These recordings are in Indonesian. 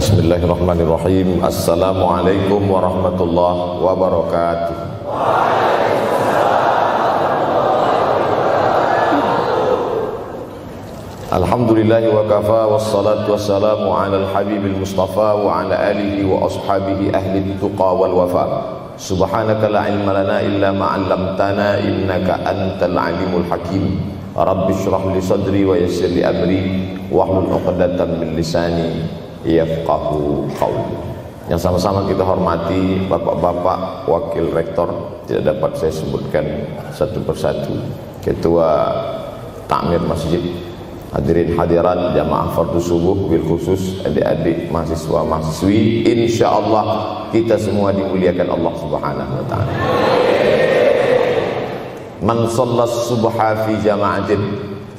Bismillahirrahmanirrahim. Assalamualaikum warahmatullahi wabarakatuh. Alhamdulillahi wa kafa, wassalatu wassalamu ala al-habibil mustafa wa ala alihi wa ashabihi ahli tuqa wal wafa. Subhanaka la ilma lana illa ma 'allamtana innaka antal alimul hakim. Rabbi shrah li sadri wa yassir li amri wahlul 'uqdatam min lisani yafqahu qawli. Yang sama-sama kita hormati bapak-bapak wakil rektor, tidak dapat saya sebutkan satu persatu, ketua takmir masjid, hadirin hadirat jamaah fardu subuh, bil khusus adik-adik mahasiswa mahasiswi, insyaallah kita semua dimuliakan Allah Subhanahu wa taala. Man shallas subha fi jama'atin,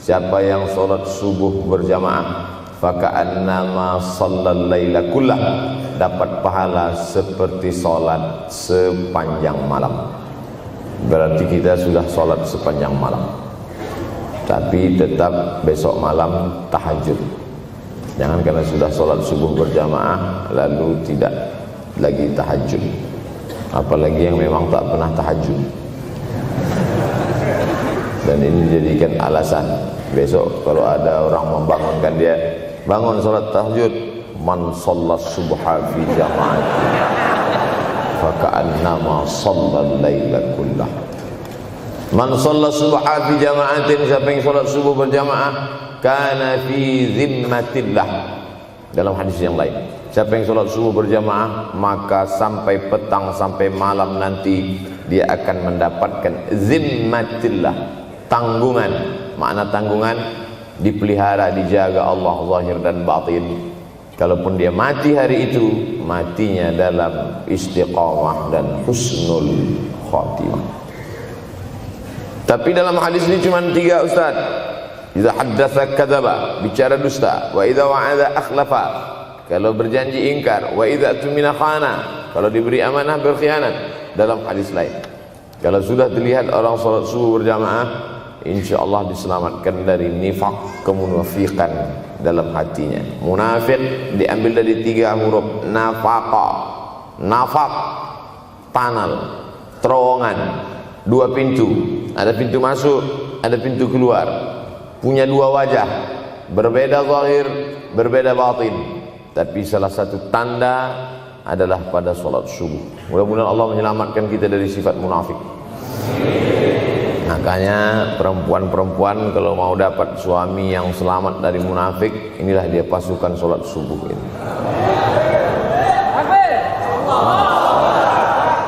siapa yang salat subuh berjamaah, faka'annama shallal laila kullah, dapat pahala seperti salat sepanjang malam. Berarti kita sudah salat sepanjang malam, tapi tetap besok malam tahajud. Jangan karena sudah sholat subuh berjamaah lalu tidak lagi tahajud, apalagi yang memang tak pernah tahajud, dan ini dijadikan alasan besok kalau ada orang membangunkan dia, bangun sholat tahajud. Man shallas subha fi jama'atin faka'annama shallal laila kullah. Man shallas subha fi jama'atin, siapa yang salat subuh berjamaah, kana fi zimmatillah. Dalam hadis yang lain, siapa yang salat subuh berjamaah, maka sampai petang sampai malam nanti dia akan mendapatkan zimmatillah, tanggungan. Makna tanggungan, dipelihara, dijaga Allah zahir dan batin. Kalaupun dia mati hari itu, matinya dalam istiqamah dan husnul khatimah. Tapi dalam hadis ini cuma 3 Ustaz. Idza haddatsa kadzaba, bicara dusta, wa idza wa'ada akhlafa, kalau berjanji ingkar, wa idza tumina khana, kalau diberi amanah berkhianat. Dalam hadis lain, kalau sudah terlihat orang salat subuh berjamaah, insyaallah diselamatkan dari nifaq, kemunafikan dalam hatinya. Munafik diambil dari 3 huruf nafaqa. Nafaq, panal, terowongan, 2 pintu, ada pintu masuk, ada pintu keluar, punya 2 wajah, berbeda zahir, berbeda batin. Tapi salah satu tanda adalah pada sholat subuh. Mudah-mudahan Allah menyelamatkan kita dari sifat munafik. Makanya perempuan-perempuan kalau mau dapat suami yang selamat dari munafik, inilah dia pasukan sholat subuh ini.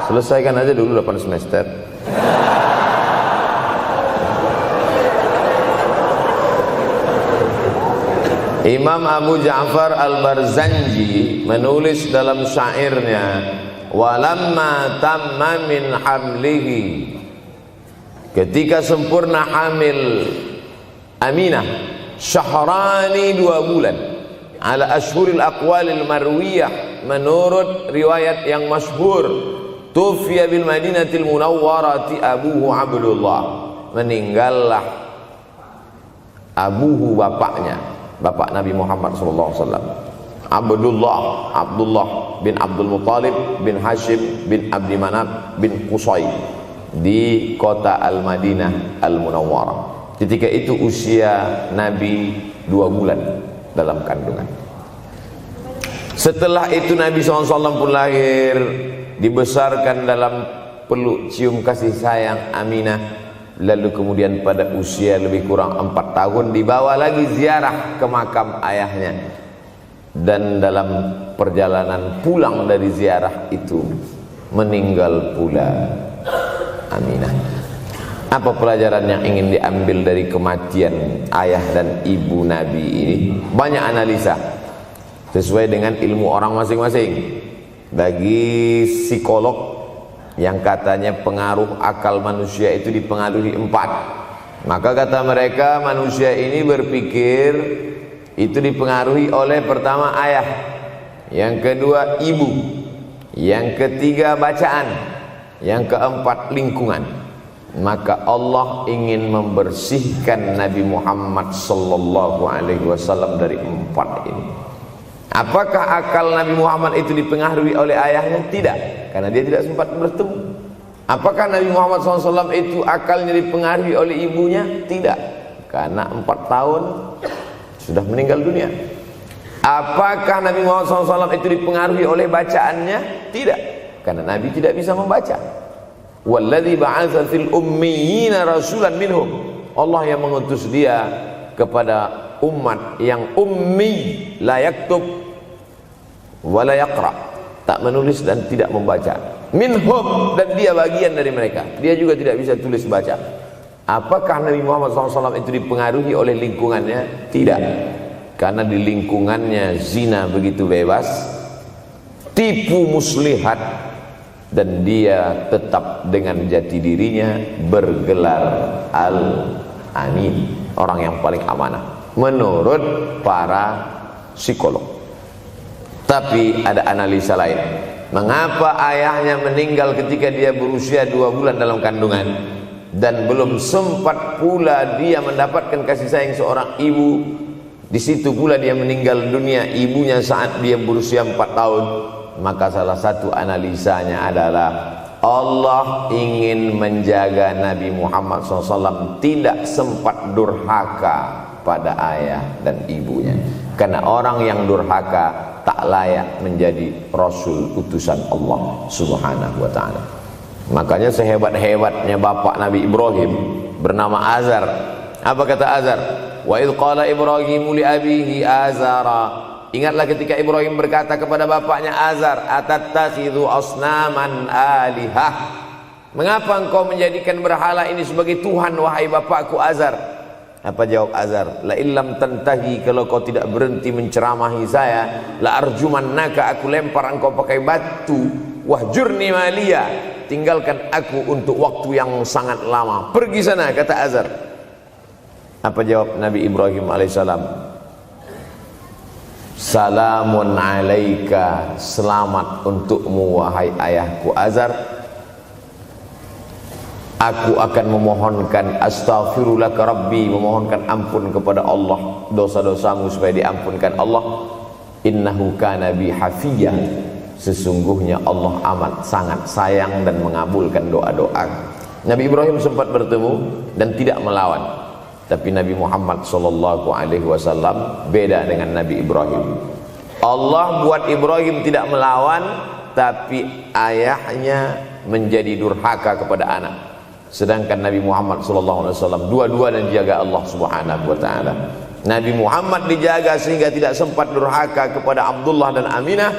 Selesaikan aja dulu 8 semester. Imam Abu Ja'far Al-Barzanji menulis dalam syairnya, walamma tamma min hamlihi, ketika sempurna hamil Aminah, syahrani 2 bulan, ala ashhuril aqwalil marwiyah, menurut riwayat yang masyhur, tufiya bil madinatil munawwarati abuhu Abdullah, meninggallah abuhu, bapaknya, bapak Nabi Muhammad SAW, Abdullah bin Abdul Muttalib bin Hashim bin Abdi Manaf bin Qusay, di kota Al-Madinah Al-Munawwarah. Ketika itu usia Nabi 2 bulan dalam kandungan. Setelah itu Nabi SAW pun lahir, dibesarkan dalam peluk cium kasih sayang Aminah. Lalu kemudian pada usia lebih kurang 4 tahun dibawa lagi ziarah ke makam ayahnya. Dan dalam perjalanan pulang dari ziarah itu meninggal pula Aminah. Apa pelajaran yang ingin diambil dari kematian ayah dan ibu Nabi ini? Banyak analisa sesuai dengan ilmu orang masing-masing. Bagi psikolog yang katanya pengaruh akal manusia itu dipengaruhi 4, maka kata mereka manusia ini berpikir itu dipengaruhi oleh pertama ayah, yang kedua ibu, yang ketiga bacaan, yang keempat lingkungan. Maka Allah ingin membersihkan Nabi Muhammad sallallahu alaihi wasallam dari 4 ini. Apakah akal Nabi Muhammad itu dipengaruhi oleh ayahnya? Tidak, karena dia tidak sempat bertemu. Apakah Nabi Muhammad SAW itu akalnya dipengaruhi oleh ibunya? Tidak, karena 4 tahun sudah meninggal dunia. Apakah Nabi Muhammad SAW itu dipengaruhi oleh bacaannya? Tidak, karena Nabi tidak bisa membaca. Walladzi ba'atsa fil ummiyina rasulan minhum. Allah yang mengutus dia kepada umat yang ummi, la yaktub wa la yaqra, tak menulis dan tidak membaca. Minhum, dan dia bagian dari mereka, dia juga tidak bisa tulis baca. Apakah Nabi Muhammad SAW itu dipengaruhi oleh lingkungannya? Tidak, karena di lingkungannya zina begitu bebas, tipu muslihat, dan dia tetap dengan jati dirinya bergelar Al-Amin, orang yang paling amanah menurut para psikolog. Tapi ada analisa lain. Mengapa ayahnya meninggal ketika dia berusia 2 bulan dalam kandungan, dan belum sempat pula dia mendapatkan kasih sayang seorang ibu? Di situ pula dia meninggal dunia, ibunya saat dia berusia 4 tahun. Maka salah satu analisanya adalah Allah ingin menjaga Nabi Muhammad SAW tidak sempat durhaka pada ayah dan ibunya, karena orang yang durhaka tak layak menjadi rasul utusan Allah Subhanahu wa ta'ala. Makanya sehebat-hebatnya bapak Nabi Ibrahim bernama Azar. Apa kata Azar? Wa idh qala Ibrahimu li abihi Azara. Ingatlah ketika Ibrahim berkata kepada bapaknya Azar, atattakhidhu asnaman alihah. Mengapa engkau menjadikan berhala ini sebagai Tuhan, wahai bapakku Azar? Apa jawab Azar? La illam tantahi, kalau kau tidak berhenti menceramahi saya, la arjumannaka, aku lempar engkau pakai batu. Wahjurni maliya, tinggalkan aku untuk waktu yang sangat lama. Pergi sana, kata Azar. Apa jawab Nabi Ibrahim alaihissalam? Salamun alaika, selamat untukmu wahai ayahku Azar. Aku akan memohonkan astaghfirulaka rabbi, memohonkan ampun kepada Allah dosa-dosamu supaya diampunkan Allah. Innahu kana bi hafiyya, sesungguhnya Allah amat sangat sayang dan mengabulkan doa-doa. Nabi Ibrahim sempat bertemu dan tidak melawan, tapi Nabi Muhammad SAW beda dengan Nabi Ibrahim. Allah buat Ibrahim tidak melawan, tapi ayahnya menjadi durhaka kepada anak. Sedangkan Nabi Muhammad SAW dua-dua dan dijaga Allah Subhanahu wa ta'ala. Nabi Muhammad dijaga sehingga tidak sempat durhaka kepada Abdullah dan Aminah,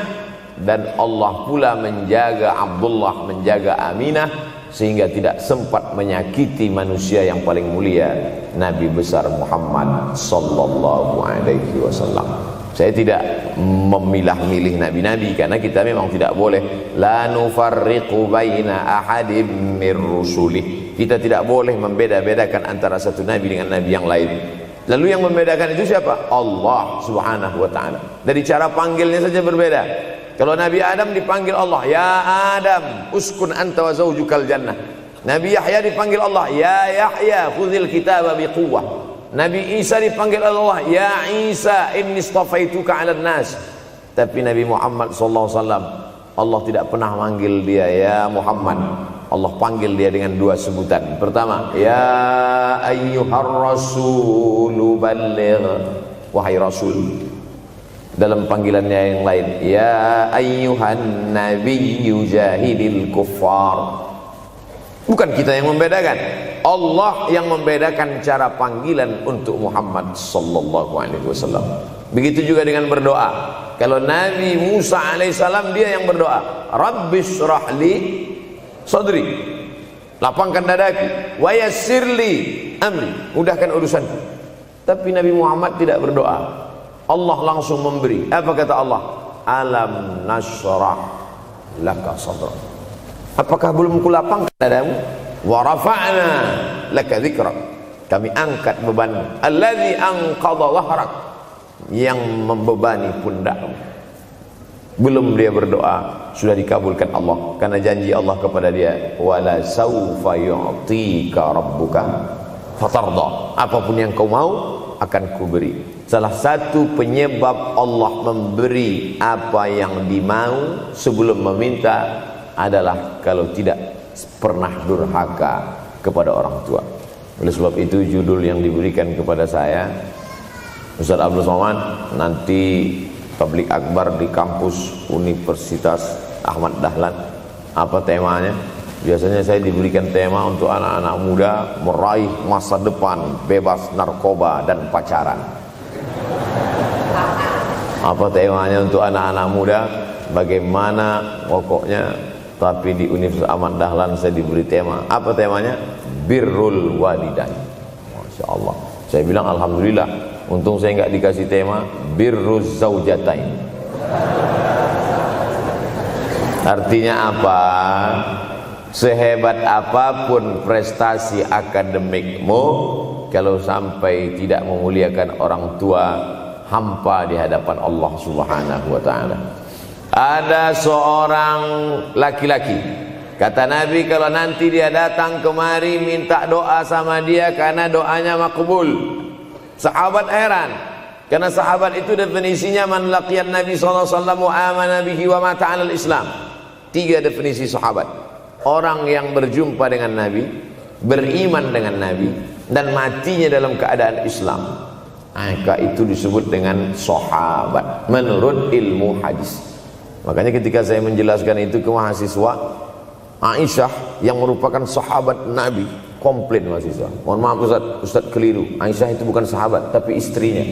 dan Allah pula menjaga Abdullah, menjaga Aminah, sehingga tidak sempat menyakiti manusia yang paling mulia, Nabi besar Muhammad sallallahu alaihi wasallam. Saya tidak memilah-milih nabi-nabi, karena kita memang tidak boleh la nufarriqu baina ahadim mir rusulih. Kita tidak boleh membeda-bedakan antara satu nabi dengan nabi yang lain. Lalu yang membedakan itu siapa? Allah Subhanahu wa ta'ala. Dari cara panggilnya saja berbeda. Kalau Nabi Adam dipanggil Allah, ya Adam uskun anta wa zawjukal jannah. Nabi Yahya dipanggil Allah, ya Yahya khudhil kitaba biquwwah. Nabi Isa dipanggil Allah, ya Isa inni istafaituka 'alan nas. Tapi Nabi Muhammad SAW, Allah tidak pernah manggil dia ya Muhammad. Allah panggil dia dengan 2 sebutan. Pertama, ya ayyuhar rasulu balligh, wahai rasul. Dalam panggilannya yang lain, ya ayyuhan nabiyyu jahidil kuffar. Bukan kita yang membedakan, Allah yang membedakan cara panggilan untuk Muhammad sallallahu alaihi wasallam. Begitu juga dengan berdoa. Kalau Nabi Musa alaihissalam, dia yang berdoa, Rabbis shrahli sadri, lapangkan dadaku, wa yassirli amri, mudahkan urusanku. Tapi Nabi Muhammad tidak berdoa, Allah langsung memberi. Apa kata Allah? Alam nashrah laka sadrak. Apakah belum kulapangkan dadamu? Wa rafa'na laka dzikrak, kami angkat bebanmu. Allazi anqadha dhahrak, yang membebani pundakmu. Belum dia berdoa, sudah dikabulkan Allah, karena janji Allah kepada dia, wala saufa yu'tika rabbuka fatarda. Apapun yang kau mau, akan kuberi. Salah satu penyebab Allah memberi apa yang dimau sebelum meminta adalah kalau tidak pernah durhaka kepada orang tua. Oleh sebab itu judul yang diberikan kepada saya, Ustaz Abdul Somad, nanti tablik akbar di kampus Universitas Ahmad Dahlan. Apa temanya? Biasanya saya diberikan tema untuk anak-anak muda meraih masa depan bebas narkoba dan pacaran. Apa temanya untuk anak-anak muda? Bagaimana pokoknya. Tapi di Universitas Ahmad Dahlan saya diberi tema. Apa temanya? Birrul walidain. Masya Allah. Saya bilang alhamdulillah. Untung saya nggak dikasih tema birruz zaujatain. Artinya apa? Sehebat apapun prestasi akademikmu, kalau sampai tidak memuliakan orang tua, hampa di hadapan Allah Subhanahu wa ta'ala. Ada seorang laki-laki, kata Nabi, kalau nanti dia datang kemari minta doa sama dia karena doanya makbul. Sahabat heran, karena sahabat itu definisinya man laqiyan Nabi sallallahu alaihi wasallam wa amana bihi wa mata 'alal Islam. 3 definisi sahabat: orang yang berjumpa dengan Nabi, beriman dengan Nabi, dan matinya dalam keadaan Islam. Maka itu disebut dengan sahabat menurut ilmu hadis. Makanya ketika saya menjelaskan itu ke mahasiswa, Aisyah yang merupakan sahabat Nabi, komplain mahasiswa, mohon maaf Ustaz keliru, Aisyah itu bukan sahabat tapi istrinya.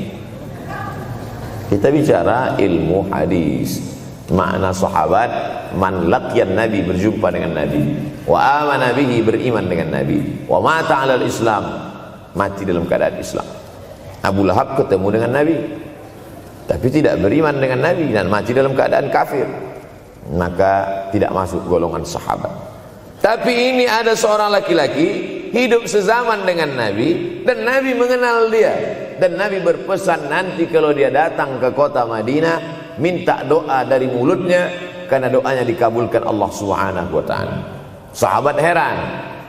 Kita bicara ilmu hadis. Makna sahabat, man laqiyan Nabi, berjumpa dengan Nabi, wa amana bihi, beriman dengan Nabi, wa mata 'alal Islam, mati dalam keadaan Islam. Abu Lahab ketemu dengan Nabi tapi tidak beriman dengan Nabi dan mati dalam keadaan kafir, maka tidak masuk golongan sahabat. Tapi ini ada seorang laki-laki hidup sezaman dengan Nabi dan Nabi mengenal dia, dan Nabi berpesan nanti kalau dia datang ke kota Madinah minta doa dari mulutnya karena doanya dikabulkan Allah Subhanahu wa ta'ala. Sahabat heran,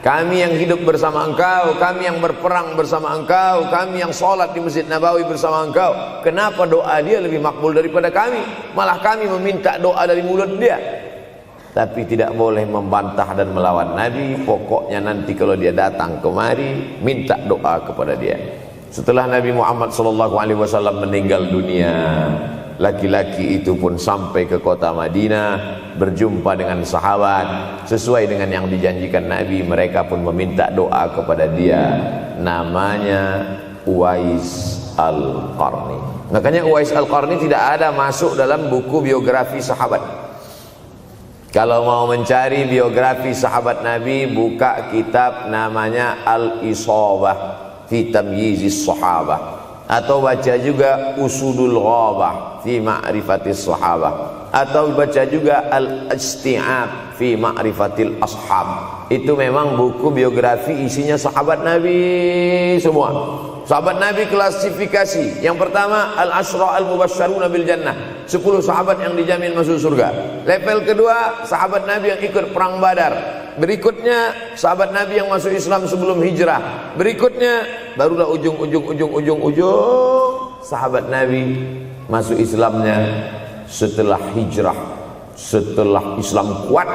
kami yang hidup bersama engkau, kami yang berperang bersama engkau, kami yang sholat di Masjid Nabawi bersama engkau, kenapa doa dia lebih makbul daripada kami? Malah kami meminta doa dari mulut dia. Tapi tidak boleh membantah dan melawan Nabi. Pokoknya nanti kalau dia datang kemari minta doa kepada dia. Setelah Nabi Muhammad SAW meninggal dunia, laki-laki itu pun sampai ke kota Madinah, berjumpa dengan sahabat. Sesuai dengan yang dijanjikan Nabi, mereka pun meminta doa kepada dia. Namanya Uwais Al-Qarni. Makanya Uwais Al-Qarni tidak ada masuk dalam buku biografi sahabat. Kalau mau mencari biografi sahabat Nabi, buka kitab namanya Al-Isabah fi Tamyizis Sahabah, atau baca juga Usudul Ghabah fi Ma'rifatis Sahabah, atau baca juga Al-Isti'ab fi Ma'rifatil Ashab. Itu memang buku biografi isinya sahabat Nabi semua. Sahabat Nabi klasifikasi. Yang pertama, Al-Ashra Al-Mubashsharuna bil Jannah, 10 sahabat yang dijamin masuk surga. Level kedua, sahabat Nabi yang ikut perang Badar. Berikutnya, sahabat Nabi yang masuk Islam sebelum hijrah. Berikutnya, barulah ujung sahabat Nabi masuk Islamnya setelah hijrah, setelah Islam kuat,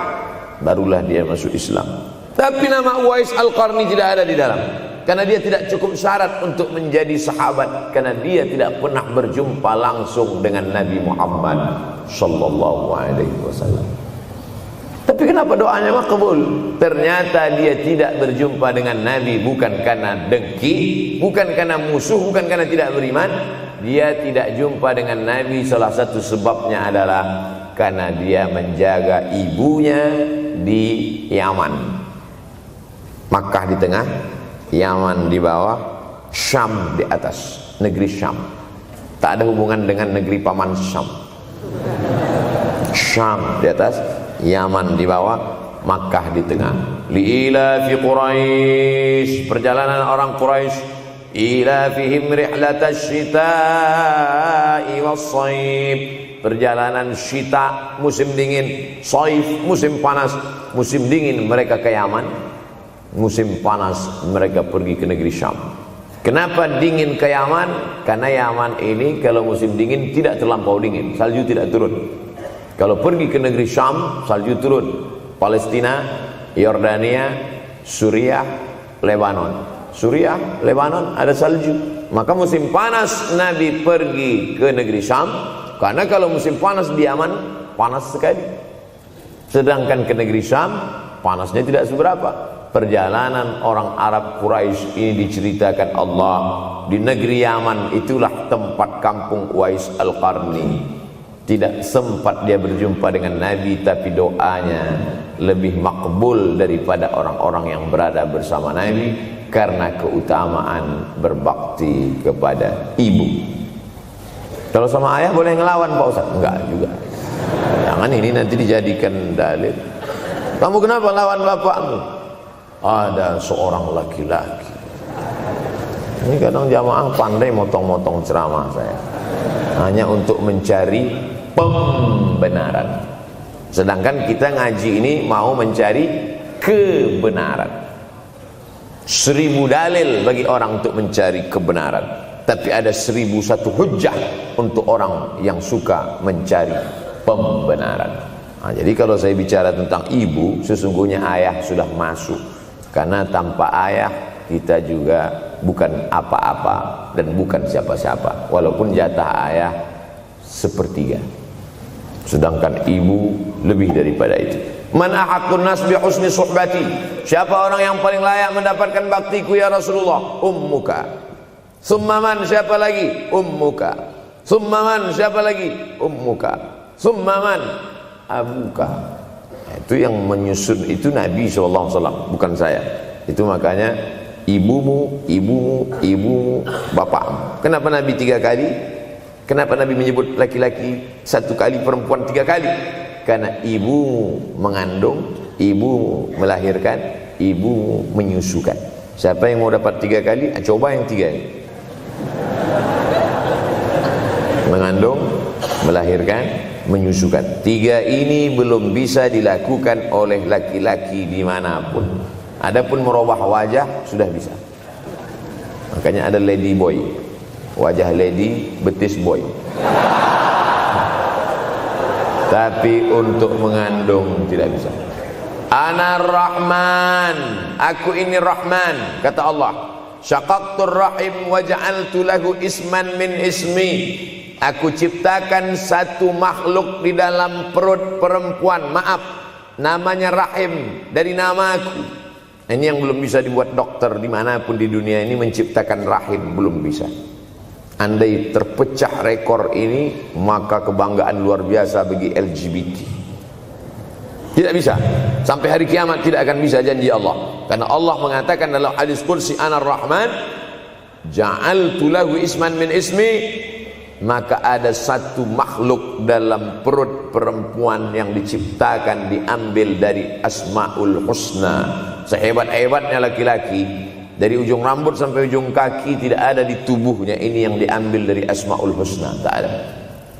barulah dia masuk Islam. Tapi nama Uwais Al-Qarni tidak ada di dalam, karena dia tidak cukup syarat untuk menjadi sahabat, karena dia tidak pernah berjumpa langsung dengan Nabi Muhammad sallallahu alaihi wasallam. Tapi kenapa doanya makbul? Ternyata dia tidak berjumpa dengan Nabi bukan karena dengki, bukan karena musuh, bukan karena tidak beriman. Dia tidak jumpa dengan Nabi, salah satu sebabnya adalah karena dia menjaga ibunya di Yaman. Makkah di tengah, Yaman di bawah, Syam di atas, negeri Syam. Tak ada hubungan dengan negeri paman Syam. Syam di atas, Yaman di bawah, Makkah di tengah. Liila fi Quraisy, perjalanan orang Quraisy. Ila fihim rihlatash syita'i was-shaif, perjalanan syita musim dingin, shaif musim panas. Musim dingin mereka ke Yaman, musim panas mereka pergi ke negeri Syam. Kenapa dingin ke Yaman? Karena Yaman ini kalau musim dingin tidak terlampau dingin, salju tidak turun. Kalau pergi ke negeri Syam, salju turun. Palestina, Yordania, Suriah, Lebanon. Suriah, Lebanon ada salju. Maka musim panas Nabi pergi ke negeri Syam, karena kalau musim panas di Yaman panas sekali. Sedangkan ke negeri Syam panasnya tidak seberapa. Perjalanan orang Arab Quraisy ini diceritakan Allah, di negeri Yaman itulah tempat kampung Uwais Al-Qarni. Tidak sempat dia berjumpa dengan Nabi, tapi doanya lebih makbul daripada orang-orang yang berada bersama Nabi, karena keutamaan berbakti kepada ibu. Kalau sama ayah boleh ngelawan Pak Ustaz? Enggak juga. Jangan ini nanti dijadikan dalil. Kamu kenapa lawan bapakmu? Ada seorang laki-laki. Ini kadang jamaah pandai motong-motong ceramah saya, hanya untuk mencari pembenaran. Sedangkan kita ngaji ini mau mencari kebenaran. 1000 dalil bagi orang untuk mencari kebenaran, tapi ada 1001 hujjah untuk orang yang suka mencari pembenaran. Nah, jadi kalau saya bicara tentang ibu, sesungguhnya ayah sudah masuk. Karena tanpa ayah kita juga bukan apa-apa dan bukan siapa-siapa, walaupun jatah ayah sepertiga, sedangkan ibu lebih daripada itu. Man ahaqqun nas bi husni suhbati, siapa orang yang paling layak mendapatkan baktiku ya Rasulullah? Ummuka. Summa man, siapa lagi? Ummuka. Summa man, siapa lagi? Ummuka. Summa man, abuka. Itu yang menyusun itu Nabi SAW, bukan saya. Itu makanya ibumu, ibumu, ibumu, bapakmu. Kenapa Nabi 3 kali? Kenapa Nabi menyebut laki-laki 1 kali, perempuan 3 kali? Karena ibumu mengandung, ibumu melahirkan, ibumu menyusukan. Siapa yang mau dapat 3 kali? Coba yang 3 ini. Mengandung, melahirkan, menyusukan. 3 ini belum bisa dilakukan oleh laki-laki dimanapun. Adapun merubah wajah sudah bisa. Makanya ada lady boy, wajah lady, betis boy. Tapi untuk mengandung tidak bisa. Ana Rahman, aku ini Rahman, kata Allah. Syaqaqtur rahim wa ja'altu lahu isman min ismi. Aku ciptakan satu makhluk di dalam perut perempuan, maaf, namanya rahim, dari namaku. Ini yang belum bisa dibuat dokter dimanapun di dunia ini, menciptakan rahim, belum bisa. Andai terpecah rekor ini, maka kebanggaan luar biasa bagi LGBT. Tidak bisa, sampai hari kiamat tidak akan bisa, janji Allah. Karena Allah mengatakan dalam hadis qudsi, Ana Rahman ja'altu lahu isman min ismi. Maka ada satu makhluk dalam perut perempuan yang diciptakan, diambil dari Asmaul Husna. Sehebat-hebatnya laki-laki, dari ujung rambut sampai ujung kaki tidak ada di tubuhnya ini yang diambil dari Asmaul Husna, tak ada.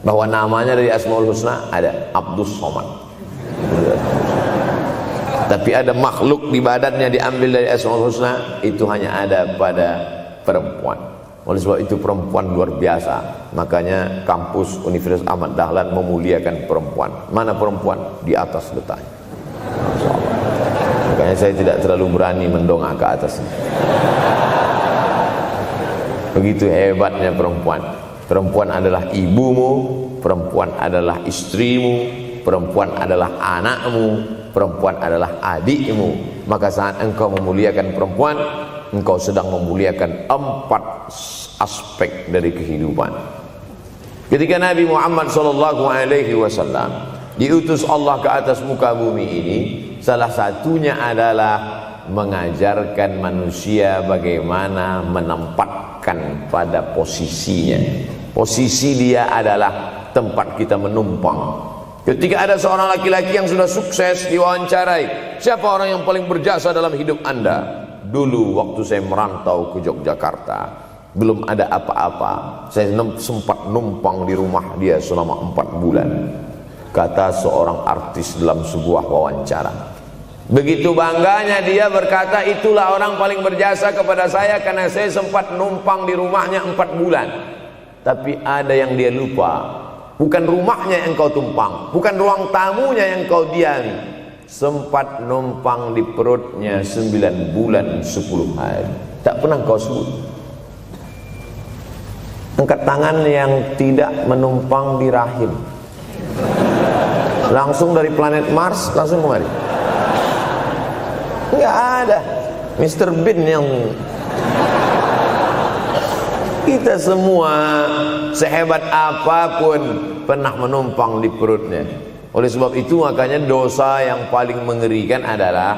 Bahwa namanya dari Asmaul Husna ada, Abdus Somad. Tapi ada makhluk di badannya diambil dari Asmaul Husna, itu hanya ada pada perempuan. Oleh sebab itu perempuan luar biasa. Makanya kampus Universitas Ahmad Dahlan memuliakan perempuan. Mana perempuan? Di atas letaknya. Makanya saya tidak terlalu berani mendongak ke atas. Begitu hebatnya perempuan. Perempuan adalah ibumu, perempuan adalah istrimu, perempuan adalah anakmu, perempuan adalah adikmu. Maka saat engkau memuliakan perempuan, engkau sedang memuliakan 4 aspek dari kehidupan. Ketika Nabi Muhammad SAW diutus Allah ke atas muka bumi ini, salah satunya adalah mengajarkan manusia bagaimana menempatkan pada posisinya. Posisi dia adalah tempat kita menumpang. Ketika ada seorang laki-laki yang sudah sukses diwawancarai, siapa orang yang paling berjasa dalam hidup Anda? Dulu waktu saya merantau ke Yogyakarta, belum ada apa-apa, saya sempat numpang di rumah dia selama 4 bulan. Kata seorang artis dalam sebuah wawancara, Begitu bangganya dia berkata, itulah orang paling berjasa kepada saya karena saya sempat numpang di rumahnya 4 bulan. Tapi ada yang dia lupa, bukan rumahnya yang kau tumpang, bukan ruang tamunya yang kau diami, sempat numpang di perutnya 9 bulan 10 hari. Tak pernah kau sebut. Angkat tangan yang tidak menumpang di rahim, langsung dari planet Mars langsung kemari. Enggak ada. Mr. Bean yang kita semua sehebat apapun pernah menumpang di perutnya. Oleh sebab itu makanya dosa yang paling mengerikan adalah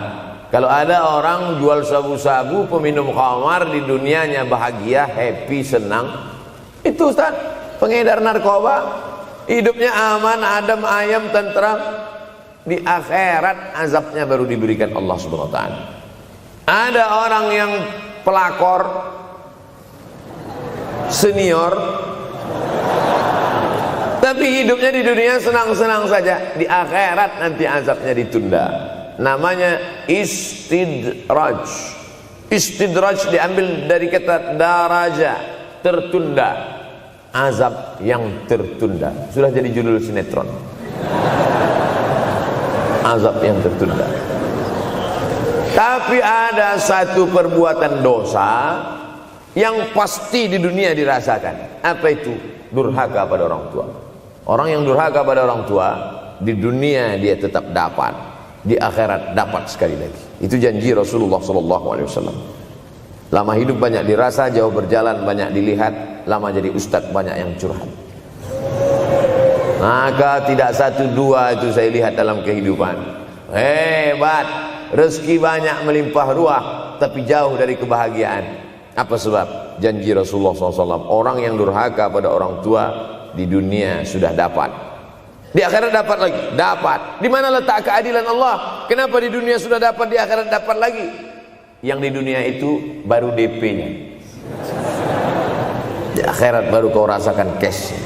kalau ada orang jual sabu-sabu, peminum khamar, di dunianya bahagia, happy, senang. Itu Ustaz, pengedar narkoba, hidupnya aman, adem, ayam, tentram. Di akhirat azabnya baru diberikan Allah Subhanahu wa taala. Ada orang yang pelakor senior, tapi hidupnya di dunia senang-senang saja. Di akhirat nanti azabnya ditunda. Namanya istidraj. Istidraj diambil dari kata daraja, tertunda. Azab yang tertunda. Sudah jadi judul sinetron. Azab yang tertunda. Tapi ada satu perbuatan dosa yang pasti di dunia dirasakan. Apa itu? Durhaka pada orang tua. Orang yang durhaka pada orang tua, di dunia dia tetap dapat, di akhirat dapat sekali lagi. Itu janji Rasulullah SAW. Lama hidup banyak dirasa, jauh berjalan banyak dilihat, lama jadi ustadz banyak yang curhat. Maka tidak satu dua itu saya lihat dalam kehidupan. Hebat, rezeki banyak melimpah ruah, tapi jauh dari kebahagiaan. Apa sebab? Janji Rasulullah SAW. Orang yang durhaka pada orang tua di dunia sudah dapat, di akhirat dapat lagi. Dapat. Di mana letak keadilan Allah? Kenapa di dunia sudah dapat, di akhirat dapat lagi? Yang di dunia itu baru DP-nya, di akhirat baru kau rasakan cash.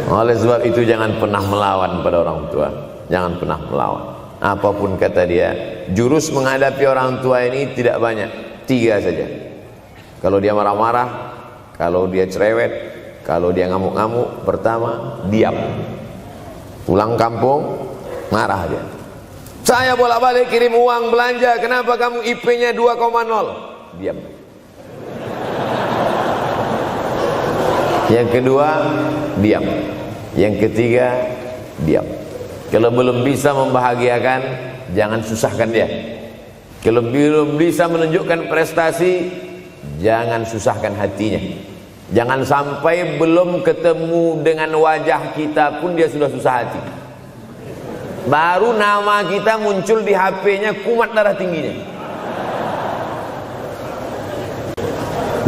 Oleh sebab itu jangan pernah melawan pada orang tua. Jangan pernah melawan. Apapun kata dia, jurus menghadapi orang tua ini tidak banyak, 3 saja. Kalau dia marah-marah, kalau dia cerewet, kalau dia ngamuk-ngamuk, pertama diam. Pulang kampung marah dia. Saya bolak-balik kirim uang belanja, kenapa kamu IP-nya 2,0? Diam. Yang kedua, diam. Yang ketiga, diam. Kalau belum bisa membahagiakan, jangan susahkan dia. Kalau belum bisa menunjukkan prestasi, jangan susahkan hatinya. Jangan sampai belum ketemu dengan wajah kita pun dia sudah susah hati. Baru nama kita muncul di HP-nya, kumat darah tingginya.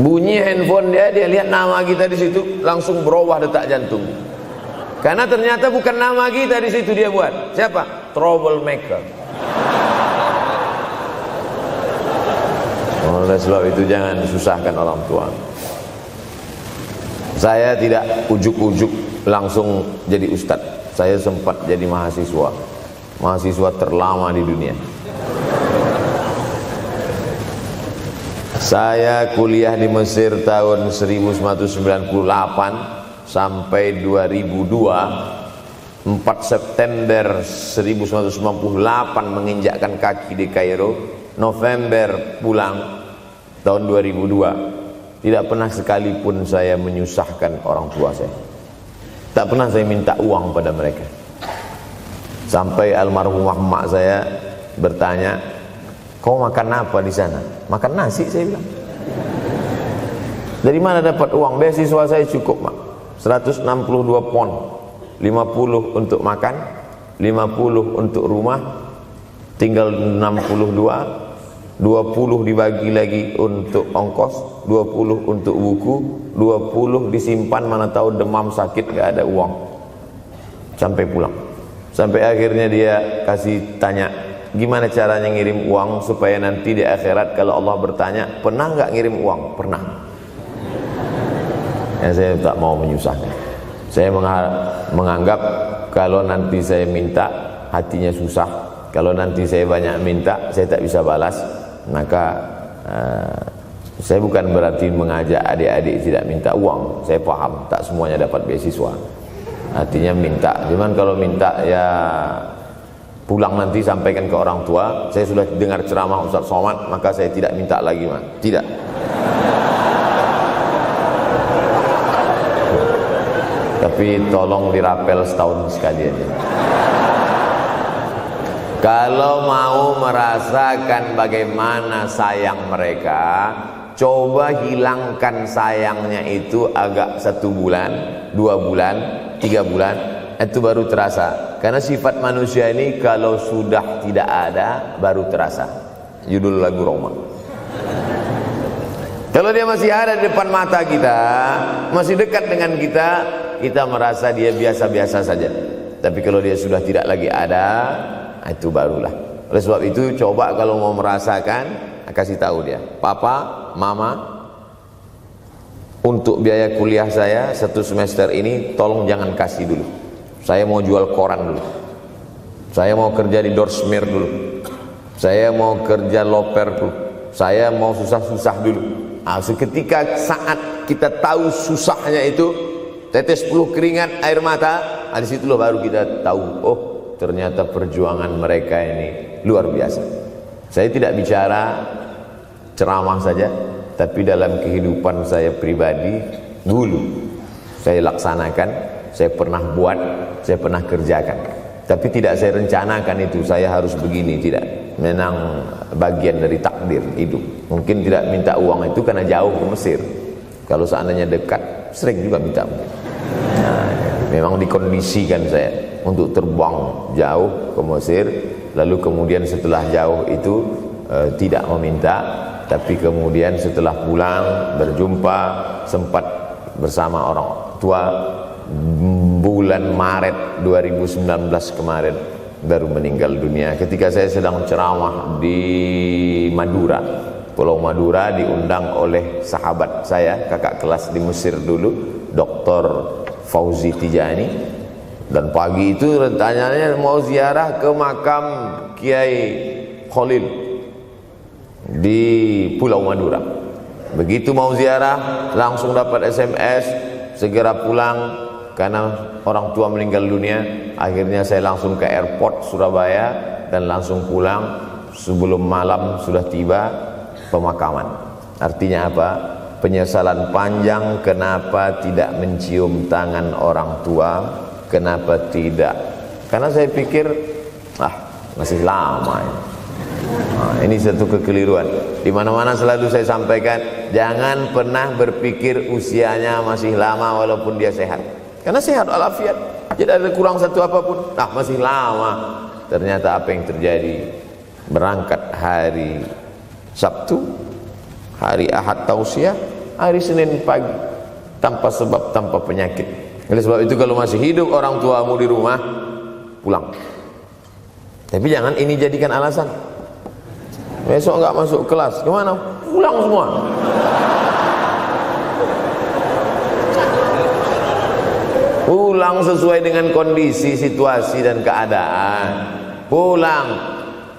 Bunyi handphone dia lihat nama kita di situ, langsung berubah detak jantung. Karena ternyata bukan nama kita di situ dia buat. Siapa? Troublemaker. Oleh sebab itu jangan susahkan orang tua. Saya tidak ujuk-ujuk langsung jadi ustadz. Saya sempat jadi mahasiswa terlama di dunia. Saya kuliah di Mesir tahun 1998 sampai 2002. 4 September 1998 menginjakkan kaki di Kairo. November pulang tahun 2002. Tidak pernah sekalipun saya menyusahkan orang tua saya. Tak pernah saya minta uang pada mereka. Sampai almarhumah emak saya bertanya, kau makan apa di sana? Makan nasi, saya bilang. Dari mana dapat uang? Beasiswa saya cukup, mak. 162 pon. 50 untuk makan, 50 untuk rumah, tinggal 62. 20 dibagi lagi untuk ongkos, 20 untuk buku, 20 disimpan, mana tahu demam sakit gak ada uang. Sampai pulang. Sampai akhirnya dia kasih tanya, gimana caranya ngirim uang supaya nanti di akhirat kalau Allah bertanya, pernah gak ngirim uang? Pernah. Ya, saya tak mau menyusahkan. Saya menganggap kalau nanti saya minta hatinya susah, Kalau nanti saya banyak minta, saya tak bisa balas, maka saya bukan berarti mengajak adik-adik tidak minta uang. Saya paham, tak semuanya dapat beasiswa. Artinya minta, cuman kalau minta ya pulang nanti sampaikan ke orang tua, saya sudah dengar ceramah Ustaz Somad, maka saya tidak minta lagi, Mas. Tidak. Tapi tolong dirapel setahun sekali aja. Kalau mau merasakan bagaimana sayang mereka, coba hilangkan sayangnya itu agak 1 bulan, 2 bulan, 3 bulan, itu baru terasa. Karena sifat manusia ini kalau sudah tidak ada baru terasa. Judul lagu Roma. Kalau dia masih ada di depan mata kita, masih dekat dengan kita, kita merasa dia biasa-biasa saja. Tapi kalau dia sudah tidak lagi ada, itu barulah. Oleh sebab itu coba kalau mau merasakan, kasih tahu dia, Papa, Mama, untuk biaya kuliah saya 1 semester ini tolong jangan kasih dulu. Saya mau jual koran dulu. Saya mau kerja di Dorsmir dulu. Saya mau kerja loper dulu. Saya mau susah-susah dulu. Seketika saat kita tahu susahnya itu, tetes peluh keringat, air mata, di situ loh baru kita tahu, oh ternyata perjuangan mereka ini luar biasa. Saya tidak bicara ceramah saja, tapi dalam kehidupan saya pribadi dulu saya laksanakan, saya pernah buat, saya pernah kerjakan. Tapi tidak saya rencanakan itu, saya harus begini, tidak. Memang bagian dari takdir hidup. Mungkin tidak minta uang itu karena jauh ke Mesir. Kalau seandainya dekat, sering juga minta. Nah, memang dikondisikan saya untuk terbang jauh ke Mesir, lalu kemudian setelah jauh itu tidak meminta, tapi kemudian setelah pulang berjumpa, sempat bersama orang tua. Bulan Maret 2019 kemarin baru meninggal dunia ketika saya sedang ceramah di Madura, Pulau Madura, diundang oleh sahabat saya, kakak kelas di Mesir dulu, Dr. Fauzi Tijani. Dan pagi itu rencananya mau ziarah ke makam Kiai Khalil di Pulau Madura. Begitu mau ziarah langsung dapat SMS, segera pulang karena orang tua meninggal dunia. Akhirnya saya langsung ke airport Surabaya dan langsung pulang. Sebelum malam sudah tiba pemakaman. Artinya apa? Penyesalan panjang, kenapa tidak mencium tangan orang tua, kenapa tidak. Karena saya pikir masih lama ya. Ini satu kekeliruan. Di mana-mana selalu saya sampaikan, jangan pernah berpikir usianya masih lama walaupun dia sehat. Karena sehat walafiat, tidak ada kurang satu apapun. Masih lama. Ternyata apa yang terjadi? Berangkat hari Sabtu, hari Ahad tausiah, hari Senin pagi, tanpa sebab, tanpa penyakit. Oleh sebab itu kalau masih hidup orang tuamu di rumah, pulang. Tapi jangan ini jadikan alasan. Besok enggak masuk kelas, gimana? Pulang semua. Pulang sesuai dengan kondisi, situasi dan keadaan. Pulang.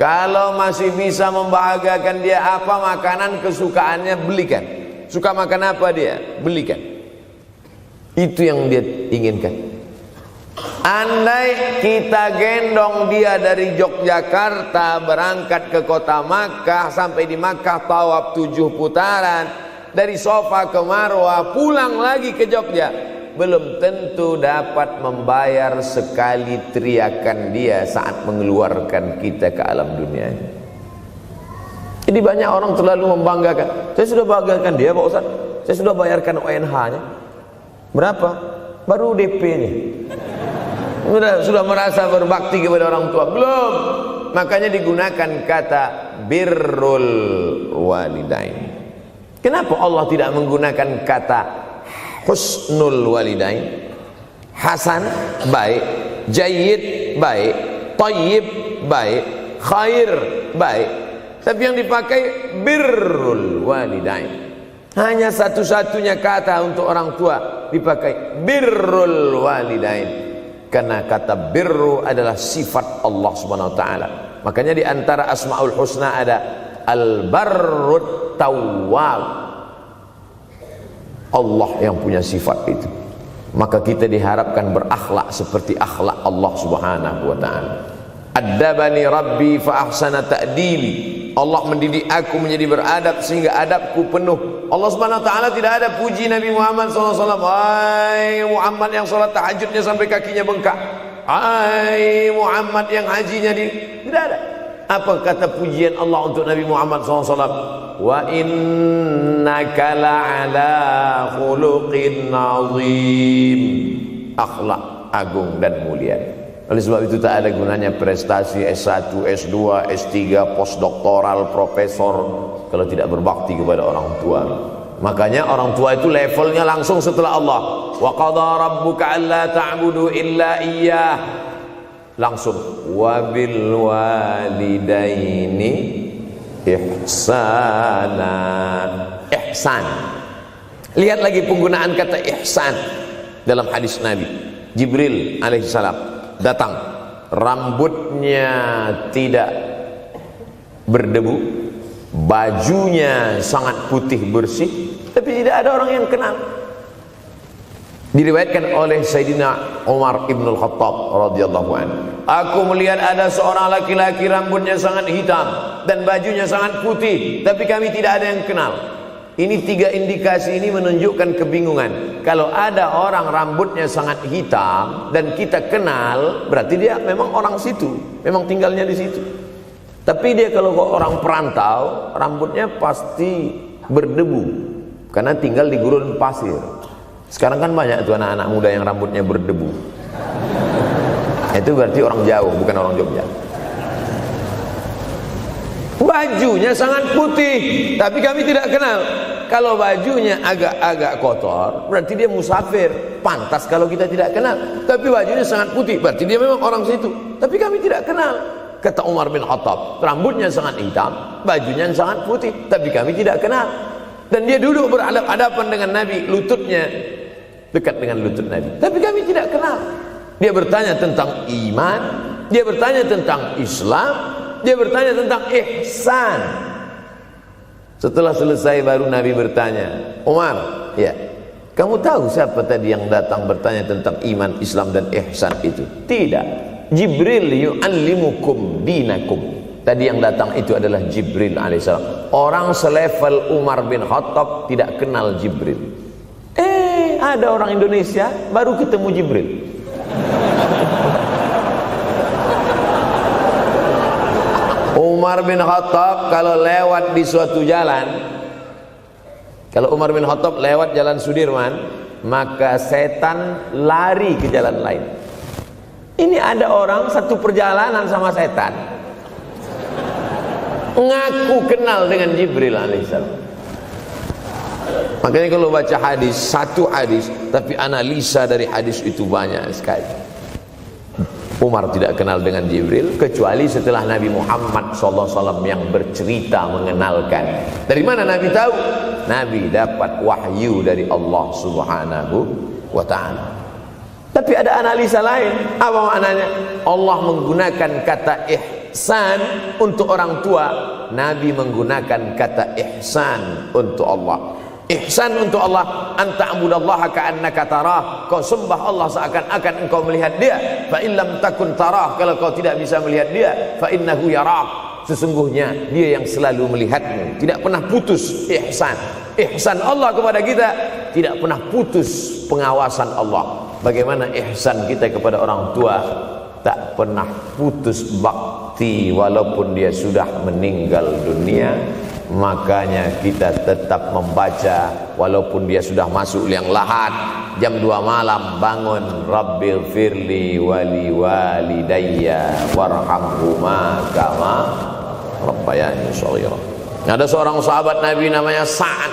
Kalau masih bisa membahagiakan dia apa makanan kesukaannya, belikan. Suka makan apa dia, belikan. Itu yang dia inginkan. Andai kita gendong dia dari Yogyakarta berangkat ke kota Makkah, sampai di Makkah tawaf 7 putaran, dari Safa ke Marwah, pulang lagi ke Jogja, belum tentu dapat membayar sekali teriakan dia saat mengeluarkan kita ke alam dunia. Jadi banyak orang terlalu membanggakan. Saya sudah banggakan dia Pak Ustaz, saya sudah bayarkan ONH-nya. Berapa? Baru DP-nya. Sudah merasa berbakti kepada orang tua? Belum. Makanya digunakan kata birrul walidain. Kenapa Allah tidak menggunakan kata husnul walidain? Hasan baik, jayyid baik, thayyib baik, khair baik. Tapi yang dipakai birrul walidain. Hanya satu-satunya kata untuk orang tua dipakai birrul walidain. Karena kata birru adalah sifat Allah Subhanahu wa taala. Makanya di antara Asmaul Husna ada Al-Barrut Tawwab, Allah yang punya sifat itu. Maka kita diharapkan berakhlak seperti akhlak Allah Subhanahu wa taala. Addabani Rabbi fa ahsana ta'dibi. Allah mendidik aku menjadi beradab sehingga adabku penuh. Allah Subhanahu wa taala tidak ada puji Nabi Muhammad SAW. Hai Muhammad yang salat tahajudnya sampai kakinya bengkak. Hai Muhammad yang hajinya tidak ada. Apa kata pujian Allah untuk Nabi Muhammad SAW? Wa innaka la'ala khuluqin azim. Akhlak agung dan mulia. Oleh sebab itu tak ada gunanya prestasi S1, S2, S3, postdoktoral, profesor kalau tidak berbakti kepada orang tua. Makanya orang tua itu levelnya langsung setelah Allah. Wa qadha rabbuka alla ta'budu illa iyyah. Langsung wa bil walidaini ihsana. Ihsan. Lihat lagi penggunaan kata ihsan dalam hadis Nabi. Jibril alaihissalam datang, rambutnya tidak berdebu, bajunya sangat putih bersih, tapi tidak ada orang yang kenal. Diriwayatkan oleh Sayyidina Umar ibn al-Khattab radhiyallahu anhu, aku melihat ada seorang laki-laki rambutnya sangat hitam dan bajunya sangat putih, tapi kami tidak ada yang kenal. Ini tiga indikasi ini menunjukkan kebingungan. Kalau ada orang rambutnya sangat hitam dan kita kenal, berarti dia memang orang situ, memang tinggalnya di situ. Tapi dia kalau orang perantau, rambutnya pasti berdebu karena tinggal di gurun pasir. Sekarang kan banyak tuh anak-anak muda yang rambutnya berdebu. Itu berarti orang jauh, bukan orang Jogja. Bajunya sangat putih, tapi kami tidak kenal. Kalau bajunya agak-agak kotor, berarti dia musafir. Pantas kalau kita tidak kenal. Tapi bajunya sangat putih, berarti dia memang orang situ. Tapi kami tidak kenal. Kata Umar bin Khattab, rambutnya sangat hitam, bajunya sangat putih, tapi kami tidak kenal. Dan dia duduk berhadapan dengan Nabi, lututnya dekat dengan lutut Nabi, tapi kami tidak kenal. Dia bertanya tentang iman, dia bertanya tentang Islam, dia bertanya tentang ihsan. Setelah selesai baru Nabi bertanya, Umar, ya, kamu tahu siapa tadi yang datang bertanya tentang iman, Islam dan ihsan itu? Tidak. Jibril yu'allimukum dinakum. Tadi yang datang itu adalah Jibril alaihissalam. Orang selevel Umar bin Khattab tidak kenal Jibril. Ada orang Indonesia baru ketemu Jibril. Umar bin Khattab kalau lewat di suatu jalan, kalau Umar bin Khattab lewat jalan Sudirman, maka setan lari ke jalan lain. Ini ada orang satu perjalanan sama setan, ngaku kenal dengan Jibril alaihissalam. Makanya kalau baca hadis, satu hadis, tapi analisa dari hadis itu banyak sekali. Umar tidak kenal dengan Jibril kecuali setelah Nabi Muhammad SAW yang bercerita mengenalkan. Dari mana Nabi tahu? Nabi dapat wahyu dari Allah Subhanahu wa ta'ala. Tapi ada analisa lain. Apa maknanya? Allah menggunakan kata ihsan untuk orang tua, Nabi menggunakan kata ihsan untuk Allah. Ihsan untuk Allah, anta'budallaha ka'annaka tarah, kau sembah Allah seakan-akan engkau melihat dia. Fa illam takun tarah, kalau kau tidak bisa melihat dia, fa innahu yarak, sesungguhnya dia yang selalu melihatmu. Tidak pernah putus ihsan. Ihsan Allah kepada kita, tidak pernah putus pengawasan Allah. Bagaimana ihsan kita kepada orang tua? Tak pernah putus bakti walaupun dia sudah meninggal dunia. Makanya kita tetap membaca walaupun dia sudah masuk liang lahat, jam 2 malam bangun, Rabbil firli wali walidayya warhamhuma kama rabbayani shaghira. Ada seorang sahabat Nabi namanya Sa'ad.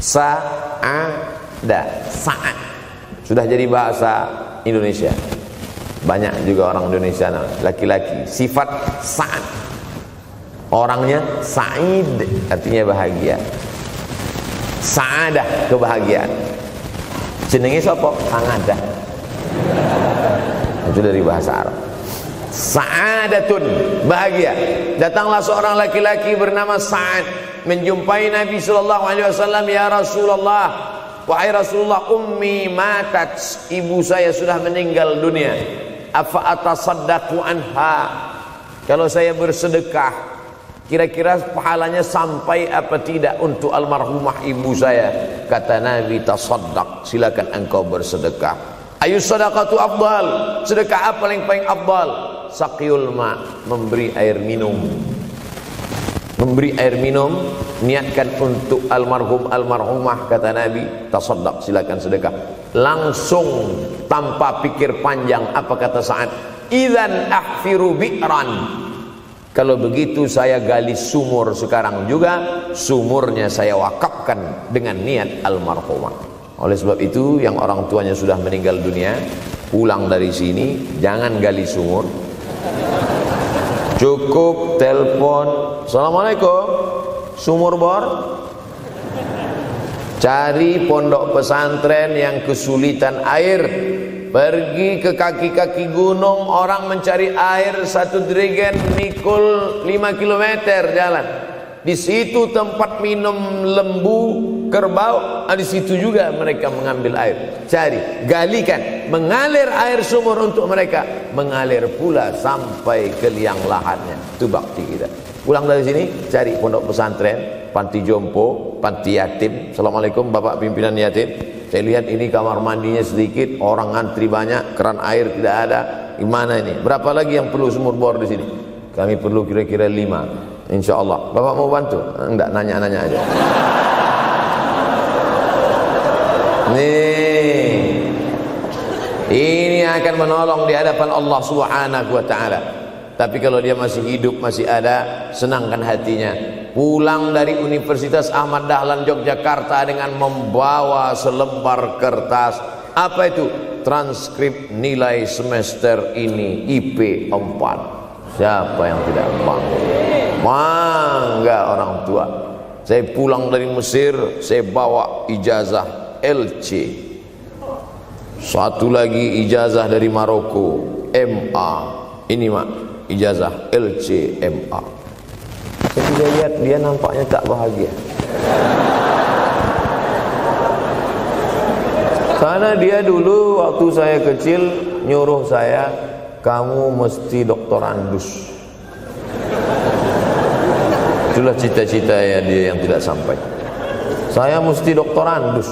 Sa'ad sudah jadi bahasa Indonesia. Banyak juga orang Indonesia laki-laki sifat Sa'ad. Orangnya Sa'id, artinya bahagia. Sa'adah, kebahagiaan. Jenenge sapa? Sa'adah. Itu dari bahasa Arab. Sa'adatun, bahagia. Datanglah seorang laki-laki bernama Sa'ad menjumpai Nabi sallallahu alaihi wasallam. Ya Rasulullah, wahai Rasulullah, ummi matat, ibu saya sudah meninggal dunia. Afa atasaddaqu anha, kalau saya bersedekah kira-kira pahalanya sampai apa tidak untuk almarhumah ibu saya? Kata Nabi, tasaddaq, silakan engkau bersedekah. Ayu sadaqatu afdal, sedekah apa yang paling afdal? Saqiyul ma, memberi air minum. Memberi air minum, niatkan untuk almarhum almarhumah, kata Nabi, tasaddaq, silakan sedekah. Langsung tanpa pikir panjang, apa kata Sa'ad? Idzan ahfiru bi'ran, kalau begitu saya gali sumur sekarang juga, sumurnya saya wakafkan dengan niat almarhumah. Oleh sebab itu, yang orang tuanya sudah meninggal dunia, pulang dari sini jangan gali sumur, cukup telepon, assalamualaikum, sumur bor. Cari pondok pesantren yang kesulitan air, pergi ke kaki-kaki gunung, orang mencari air, satu jerigen mikul 5 km jalan. Di situ tempat minum lembu, kerbau, di situ juga mereka mengambil air. Cari, galikan, mengalir air sumur untuk mereka, mengalir pula sampai ke liang lahatnya. Itu bakti kita. Pulang dari sini, cari pondok pesantren, panti jompo, panti yatim. Assalamualaikum Bapak pimpinan yatim, saya lihat ini kamar mandinya sedikit, orang ngantri banyak, keran air tidak ada. Gimana ini? Berapa lagi yang perlu sumur bor di sini? Kami perlu kira-kira 5. Insya Allah. Bapak mau bantu? Enggak, nanya-nanya aja. Nih, ini akan menolong di hadapan Allah Subhanahu wa Ta'ala. Tapi kalau dia masih hidup, masih ada, senangkan hatinya. Pulang dari Universitas Ahmad Dahlan Yogyakarta dengan membawa selembar kertas. Apa itu? Transkrip nilai semester ini IP 4. Siapa yang tidak bangga? Bangga orang tua. Saya pulang dari Mesir, saya bawa ijazah LC. Satu lagi ijazah dari Maroko, MA. Ini mak, ijazah LC MA. Saya lihat dia nampaknya tak bahagia, karena dia dulu waktu saya kecil nyuruh saya, kamu mesti doktorandus. Itulah cita-cita ya dia yang tidak sampai. Saya mesti doktorandus.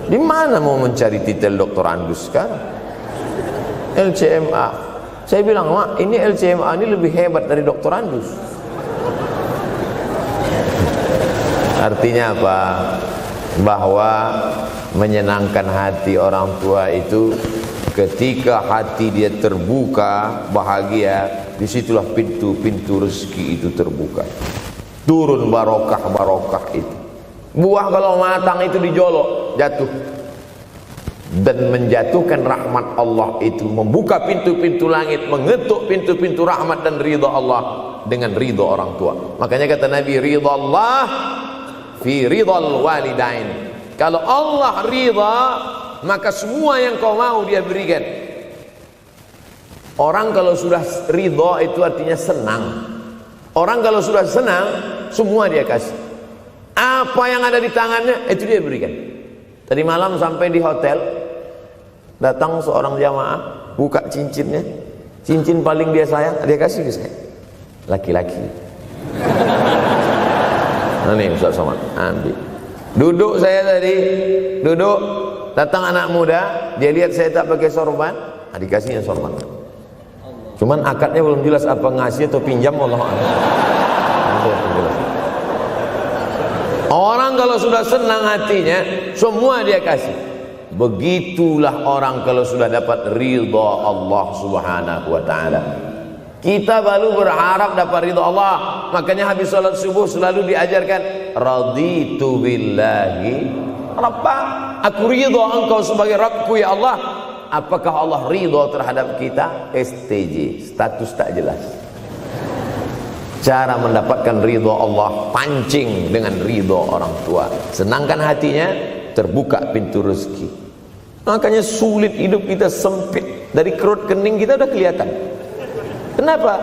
Di mana mau mencari titel doktorandus sekarang? LCMA. Saya bilang, mak, ini LCMA ini lebih hebat dari doktorandus. Artinya apa? Bahwa menyenangkan hati orang tua itu ketika hati dia terbuka, bahagia, disitulah pintu-pintu rezeki itu terbuka. Turun barokah-barokah itu. Buah kalau matang itu dijolok, jatuh. Dan menjatuhkan rahmat Allah itu, membuka pintu-pintu langit, mengetuk pintu-pintu rahmat dan ridha Allah dengan ridha orang tua. Makanya kata Nabi, ridha Allah fi ridhal walidain. Kalau Allah ridha, maka semua yang kau mau dia berikan. Orang kalau sudah ridha itu artinya senang. Orang kalau sudah senang, semua dia kasih. Apa yang ada di tangannya, itu dia berikan. Tadi malam sampai di hotel, datang seorang jamaah, buka cincinnya. Cincin paling dia sayang, dia kasih ke saya. Laki-laki. Nah nih Ustaz Somad, ambil. Duduk saya tadi, duduk, datang anak muda, dia lihat saya tak pakai sorban, dikasihnya sorban. Cuman akadnya belum jelas apa ngasih atau pinjam, Allah. Orang kalau sudah senang hatinya, semua dia kasih. Begitulah orang kalau sudah dapat ridha Allah Subhanahu wa Ta'ala. Kita baru berharap dapat ridha Allah. Makanya habis salat subuh selalu diajarkan, raditu billahi rabba. Aku ridha engkau sebagai Rabbku ya Allah. Apakah Allah ridha terhadap kita? STJ, status tak jelas. Cara mendapatkan ridha Allah, pancing dengan ridha orang tua. Senangkan hatinya, terbuka pintu rezeki. Makanya sulit hidup kita, sempit. Dari kerut kening kita udah kelihatan. Kenapa?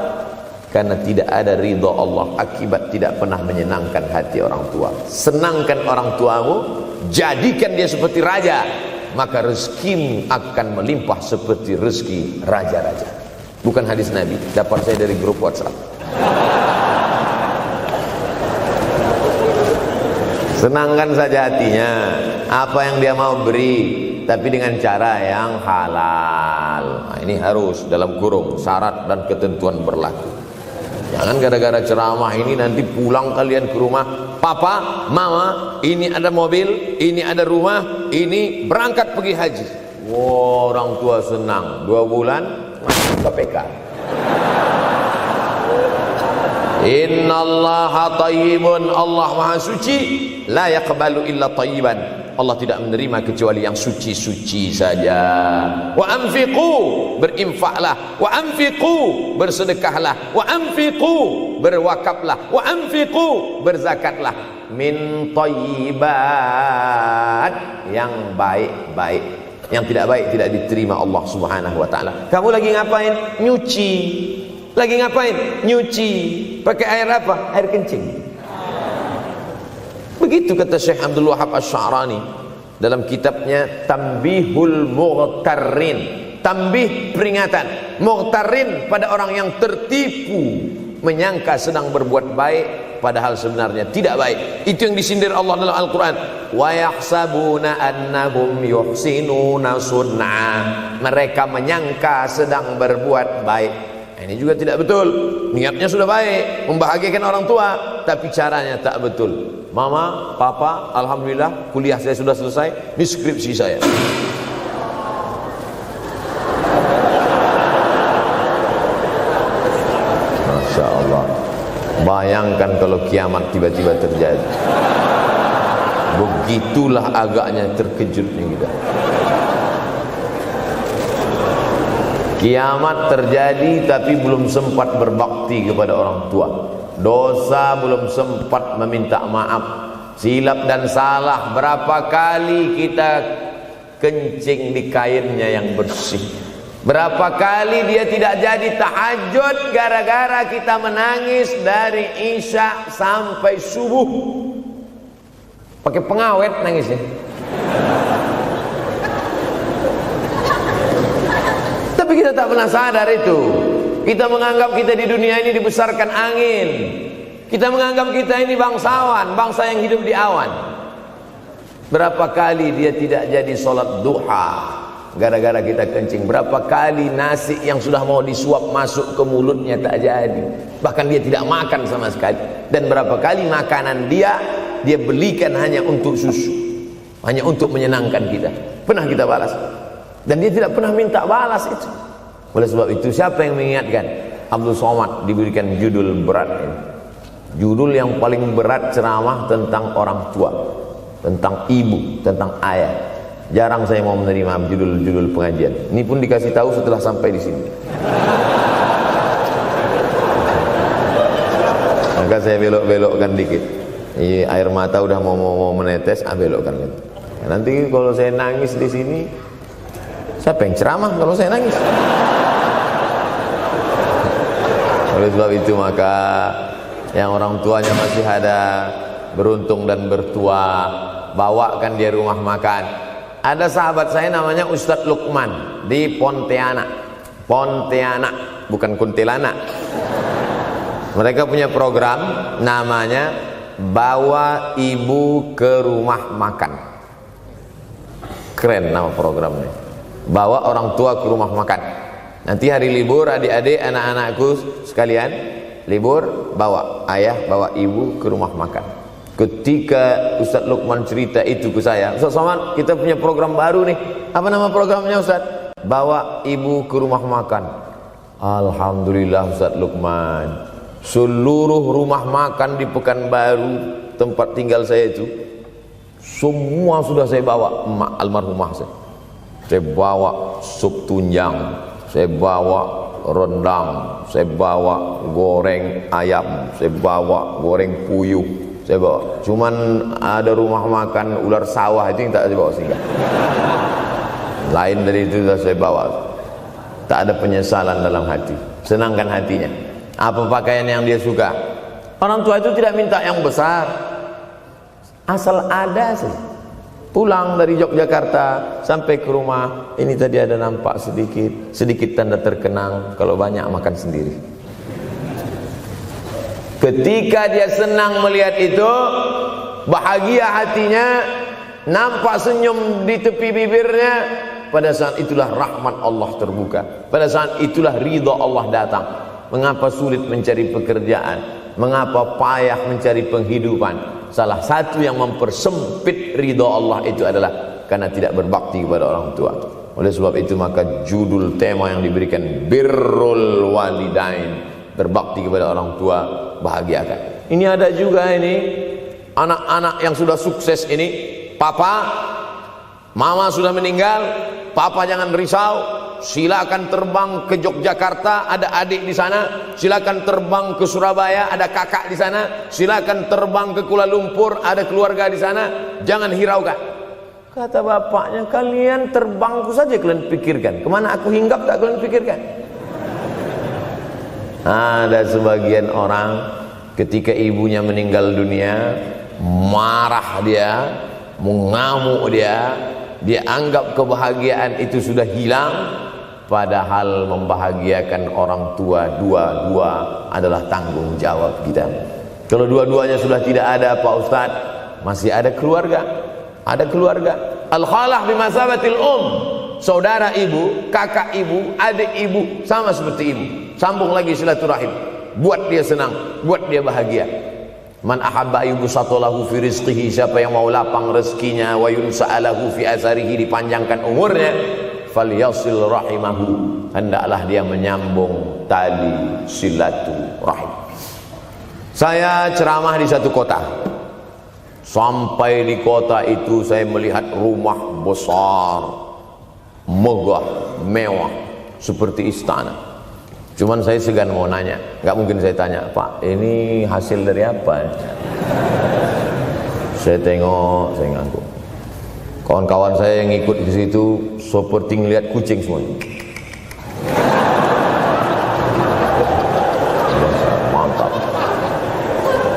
Karena tidak ada ridha Allah akibat tidak pernah menyenangkan hati orang tua. Senangkan orang tuamu, jadikan dia seperti raja, maka rezekimu akan melimpah seperti rezeki raja-raja. Bukan hadis Nabi, dapat saya dari grup WhatsApp. Senangkan saja hatinya, apa yang dia mau beri, tapi dengan cara yang halal. Nah, ini harus dalam kurung syarat dan ketentuan berlaku. Jangan gara-gara ceramah ini nanti pulang kalian ke rumah, papa, mama, ini ada mobil, ini ada rumah, ini berangkat pergi haji. Wow, orang tua senang, 2 bulan masuk KPK. Innallaha thayyibun, Allah maha suci, la yaqbalu illa thayyiban. Allah tidak menerima kecuali yang suci-suci saja. Wa anfiqu, berinfaklah. Wa anfiqu, bersedekahlah. Wa anfiqu, berwakaflah. Wa anfiqu, berzakatlah. Min thayyibat, yang baik-baik. Yang tidak baik tidak diterima Allah Subhanahu wa taala. Kamu lagi ngapain? Nyuci. Lagi ngapain? Nyuci. Pakai air apa? Air kencing. Begitu kata Syekh Abdul Wahab Asy-Sya'rani dalam kitabnya Tanbihul Mughtarrin. Tanbih, peringatan. Mughtarrin, pada orang yang tertipu, menyangka sedang berbuat baik padahal sebenarnya tidak baik. Itu yang disindir Allah dalam Al-Quran. Wa yahsabuna annahum yuhsinuna sun'a. Mereka menyangka sedang berbuat baik. Ini juga tidak betul. Niatnya sudah baik, membahagiakan orang tua, tapi caranya tak betul. Mama, papa, alhamdulillah kuliah saya sudah selesai, ini skripsi saya. Masya Allah. Bayangkan kalau kiamat tiba-tiba terjadi. Begitulah agaknya terkejutnya kita. Kiamat terjadi tapi belum sempat berbakti kepada orang tua. Dosa belum sempat meminta maaf. Silap dan salah berapa kali kita kencing di kainnya yang bersih. Berapa kali dia tidak jadi tahajud gara-gara kita menangis dari Isya sampai subuh. Pakai pengawet nangisnya. Tapi kita tak pernah sadar itu. Kita menganggap kita di dunia ini dibesarkan angin. Kita menganggap kita ini bangsawan, bangsa yang hidup di awan. Berapa kali dia tidak jadi sholat duha gara-gara kita kencing. Berapa kali nasi yang sudah mau disuap masuk ke mulutnya tak jadi. Bahkan dia tidak makan sama sekali. Dan berapa kali makanan dia belikan hanya untuk susu, hanya untuk menyenangkan kita. Pernah kita balas. Dan dia tidak pernah minta balas itu. Oleh sebab itu, siapa yang mengingatkan? Abdul Somad diberikan judul berat ini. Judul yang paling berat ceramah tentang orang tua, tentang ibu, tentang ayah. Jarang saya mau menerima judul-judul pengajian. Ini pun dikasih tahu setelah sampai di sini. Maka saya belok-belokkan dikit. Ini air mata udah mau menetes, belokkan gitu. Nanti kalau saya nangis di sini, siapa yang ceramah kalau saya nangis? Oleh sebab itu maka yang orang tuanya masih ada, beruntung dan bertua, bawakan dia rumah makan. Ada sahabat saya namanya Ustadz Lukman di Pontianak, bukan Kuntilanak. Mereka punya program namanya Bawa Ibu ke Rumah Makan. Keren nama programnya. Bawa orang tua ke rumah makan. Nanti hari libur adik-adik, anak-anakku sekalian libur, bawa ayah, bawa ibu ke rumah makan. Ketika Ustadz Lukman cerita itu ke saya, Ustadz Somad, kita punya program baru nih. Apa nama programnya Ustadz? Bawa ibu ke rumah makan. Alhamdulillah Ustadz Lukman, seluruh rumah makan di Pekanbaru tempat tinggal saya itu, semua sudah saya bawa emak almarhumah saya. Saya bawa sup tunjang, saya bawa rendang, saya bawa goreng ayam, saya bawa goreng puyuh, saya bawa. Cuman ada rumah makan ular sawah itu yang tak saya bawa singgah. Lain dari itu sudah saya bawa. Tak ada penyesalan dalam hati. senangkan hatinya. Apa pakaian yang dia suka? Orang tua itu tidak minta yang besar, asal ada saja. Pulang dari Yogyakarta sampai ke rumah, ini tadi ada nampak sedikit tanda terkenang, kalau banyak makan sendiri. Ketika dia senang melihat itu, bahagia hatinya, nampak senyum di tepi bibirnya, pada saat itulah rahmat Allah terbuka. Pada saat itulah ridha Allah datang. Mengapa sulit mencari pekerjaan? Mengapa payah mencari penghidupan? Salah satu yang mempersempit ridha Allah itu adalah karena tidak berbakti kepada orang tua. Oleh sebab itu maka judul tema yang diberikan birrul walidain, berbakti kepada orang tua, bahagiakan. Ini ada juga ini anak-anak yang sudah sukses ini, papa, mama sudah meninggal, papa jangan risau, silakan terbang ke Yogyakarta, ada adik di sana, silakan terbang ke Surabaya, ada kakak di sana, silakan terbang ke Kuala Lumpur, ada keluarga di sana, jangan hiraukan. Kata bapaknya, kalian terbangku saja kalian pikirkan, kemana aku hinggap tak kalian pikirkan. Ada sebagian orang ketika ibunya meninggal dunia, marah dia, mengamuk dia anggap kebahagiaan itu sudah hilang, padahal membahagiakan orang tua dua-dua adalah tanggung jawab kita. Kalau dua-duanya sudah tidak ada Pak Ustadz, masih ada keluarga. Ada keluarga. Al-khalah bimasabatil saudara ibu, kakak ibu, adik ibu, sama seperti ibu. Sambung lagi silaturahim, buat dia senang, buat dia bahagia. Man ahabba yubsatalahu fi rizqihi, siapa yang mau lapang rezekinya, wa yunsa'alahu fi azarihi, dipanjangkan umurnya, falyasil rahimahu, hendaklah dia menyambung tali silaturahim. Saya ceramah di satu kota. Sampai di kota itu saya melihat rumah besar, megah, mewah, seperti istana. Cuman saya segan mau nanya, nggak mungkin saya tanya, Pak, ini hasil dari apa? Saya tengok, saya ngangguk. Kawan-kawan saya yang ikut di situ seperti ngelihat kucing semua. Mantap.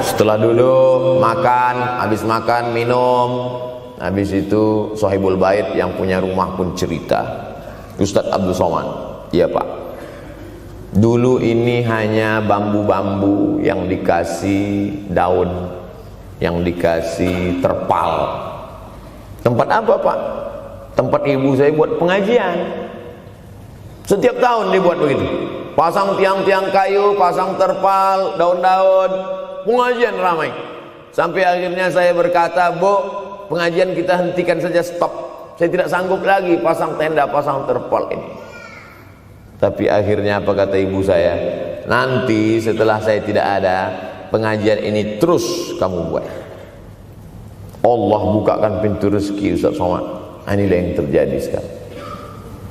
Setelah duduk, makan, habis makan, minum, habis itu Sohibul Bait yang punya rumah pun cerita. Ustadz Abdul Somad, iya Pak. Dulu ini hanya bambu-bambu yang dikasih daun, yang dikasih terpal. Tempat apa Pak? Tempat ibu saya buat pengajian. Setiap tahun dibuat begitu. Pasang tiang-tiang kayu, pasang terpal, daun-daun, pengajian ramai. Sampai akhirnya saya berkata, Bu, pengajian kita hentikan saja, stop. Saya tidak sanggup lagi pasang tenda, pasang terpal ini. Tapi akhirnya apa kata ibu saya? Nanti setelah saya tidak ada, pengajian ini terus kamu buat. Allah bukakan pintu rezeki Ustaz Somad. Inilah yang terjadi sekarang.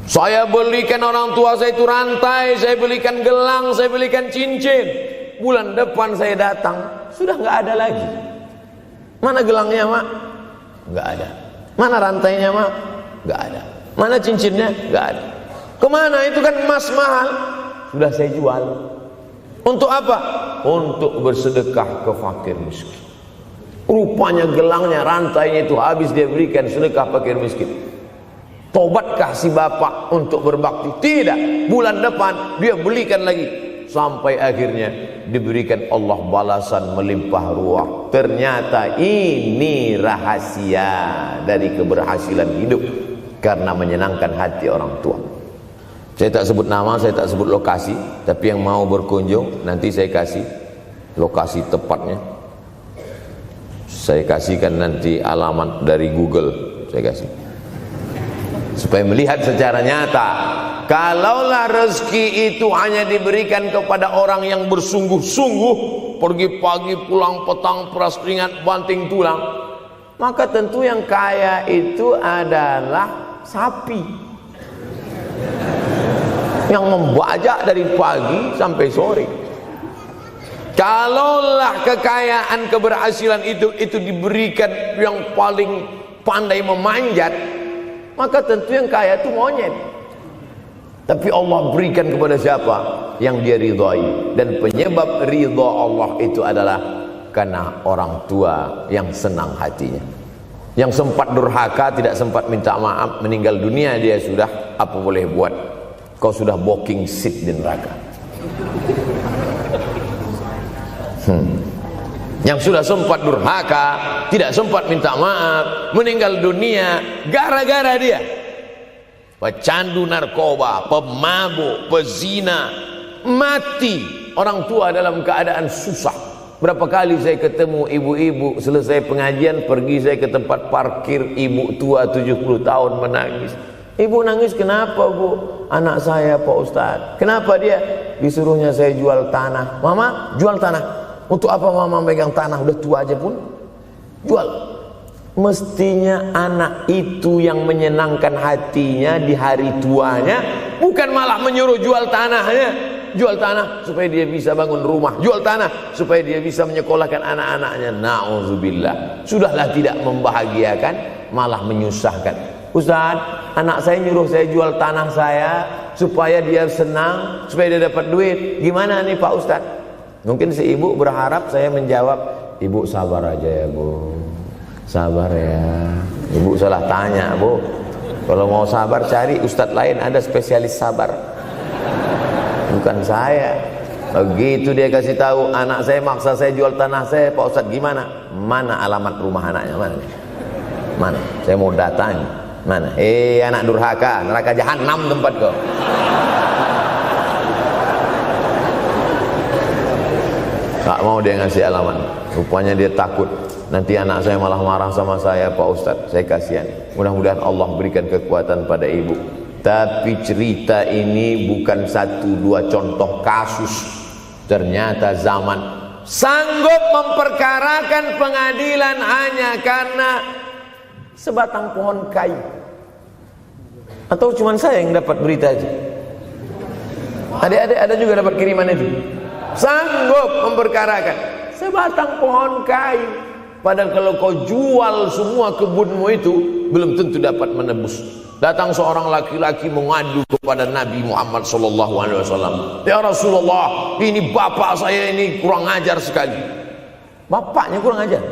Saya belikan orang tua saya itu rantai, saya belikan gelang, saya belikan cincin. Bulan depan saya datang, sudah nggak ada lagi. Mana gelangnya Mak? Nggak ada. Mana rantainya Mak? Nggak ada. Mana cincinnya? Nggak ada. Kemana? Itu kan emas mahal. Sudah saya jual. Untuk apa? Untuk bersedekah ke fakir miskin. Rupanya gelangnya, rantainya itu habis dia berikan sedekah fakir miskin. Tobatkah si bapak untuk berbakti? Tidak. Bulan depan dia belikan lagi. Sampai akhirnya diberikan Allah balasan melimpah ruah. Ternyata ini rahasia dari keberhasilan hidup, karena menyenangkan hati orang tua. Saya tak sebut nama, saya tak sebut lokasi, tapi yang mau berkunjung nanti saya kasih lokasi tepatnya. Saya kasihkan nanti alamat dari Google, saya kasih, supaya melihat secara nyata. Kalaulah rezeki itu hanya diberikan kepada orang yang bersungguh-sungguh, pergi pagi pulang petang, peras keringat banting tulang, maka tentu yang kaya itu adalah sapi yang membajak dari pagi sampai sore. Kalaulah kekayaan, keberhasilan itu diberikan yang paling pandai memanjat, maka tentu yang kaya itu monyet. Tapi Allah berikan kepada siapa yang dia ridhai. Dan penyebab ridha Allah itu adalah karena orang tua yang senang hatinya. Yang sempat durhaka, tidak sempat minta maaf, meninggal dunia dia sudah, apa boleh buat? Kau sudah booking seat di neraka. Yang sudah sempat durhaka, tidak sempat minta maaf, meninggal dunia gara-gara dia pecandu narkoba, pemabuk, pezina, mati. Orang tua dalam keadaan susah. Berapa kali saya ketemu ibu-ibu selesai pengajian, pergi saya ke tempat parkir, ibu tua 70 tahun menangis. Ibu nangis kenapa bu? Anak saya Pak Ustadz. Kenapa dia? Disuruhnya saya jual tanah. Mama jual tanah. Untuk apa mama megang tanah? Udah tua aja pun jual. Mestinya anak itu yang menyenangkan hatinya di hari tuanya, bukan malah menyuruh jual tanahnya. Jual tanah supaya dia bisa bangun rumah, jual tanah supaya dia bisa menyekolahkan anak-anaknya. Na'udzubillah. Sudahlah tidak membahagiakan, malah menyusahkan. Ustaz, anak saya nyuruh saya jual tanah saya supaya dia senang, supaya dia dapat duit. Gimana nih Pak Ustaz? Mungkin si ibu berharap saya menjawab, ibu sabar aja ya bu, sabar ya. Ibu salah tanya bu. Kalau mau sabar cari ustadz lain, ada spesialis sabar, bukan saya. Begitu dia kasih tahu, anak saya maksa saya jual tanah saya, Pak Ustadz gimana? Mana alamat rumah anaknya? Mana? Saya mau datang. Mana? Anak durhaka, neraka jahanam tempat kau. Tak mau dia ngasih alamat. Rupanya dia takut nanti anak saya malah marah sama saya, Pak Ustadz. Saya kasihan. Mudah-mudahan Allah berikan kekuatan pada ibu. Tapi cerita ini bukan satu dua contoh kasus. Ternyata zaman sanggup memperkarakan pengadilan hanya karena sebatang pohon kayu. Atau cuma saya yang dapat berita aja? Adik-adik ada juga dapat kiriman itu. Sanggup memperkarakan sebatang pohon kayu. Padahal kalau kau jual semua kebunmu itu, belum tentu dapat menebus. Datang seorang laki-laki mengadu kepada Nabi Muhammad SAW. Ya Rasulullah, ini bapak saya ini kurang ajar sekali. Bapaknya kurang ajar.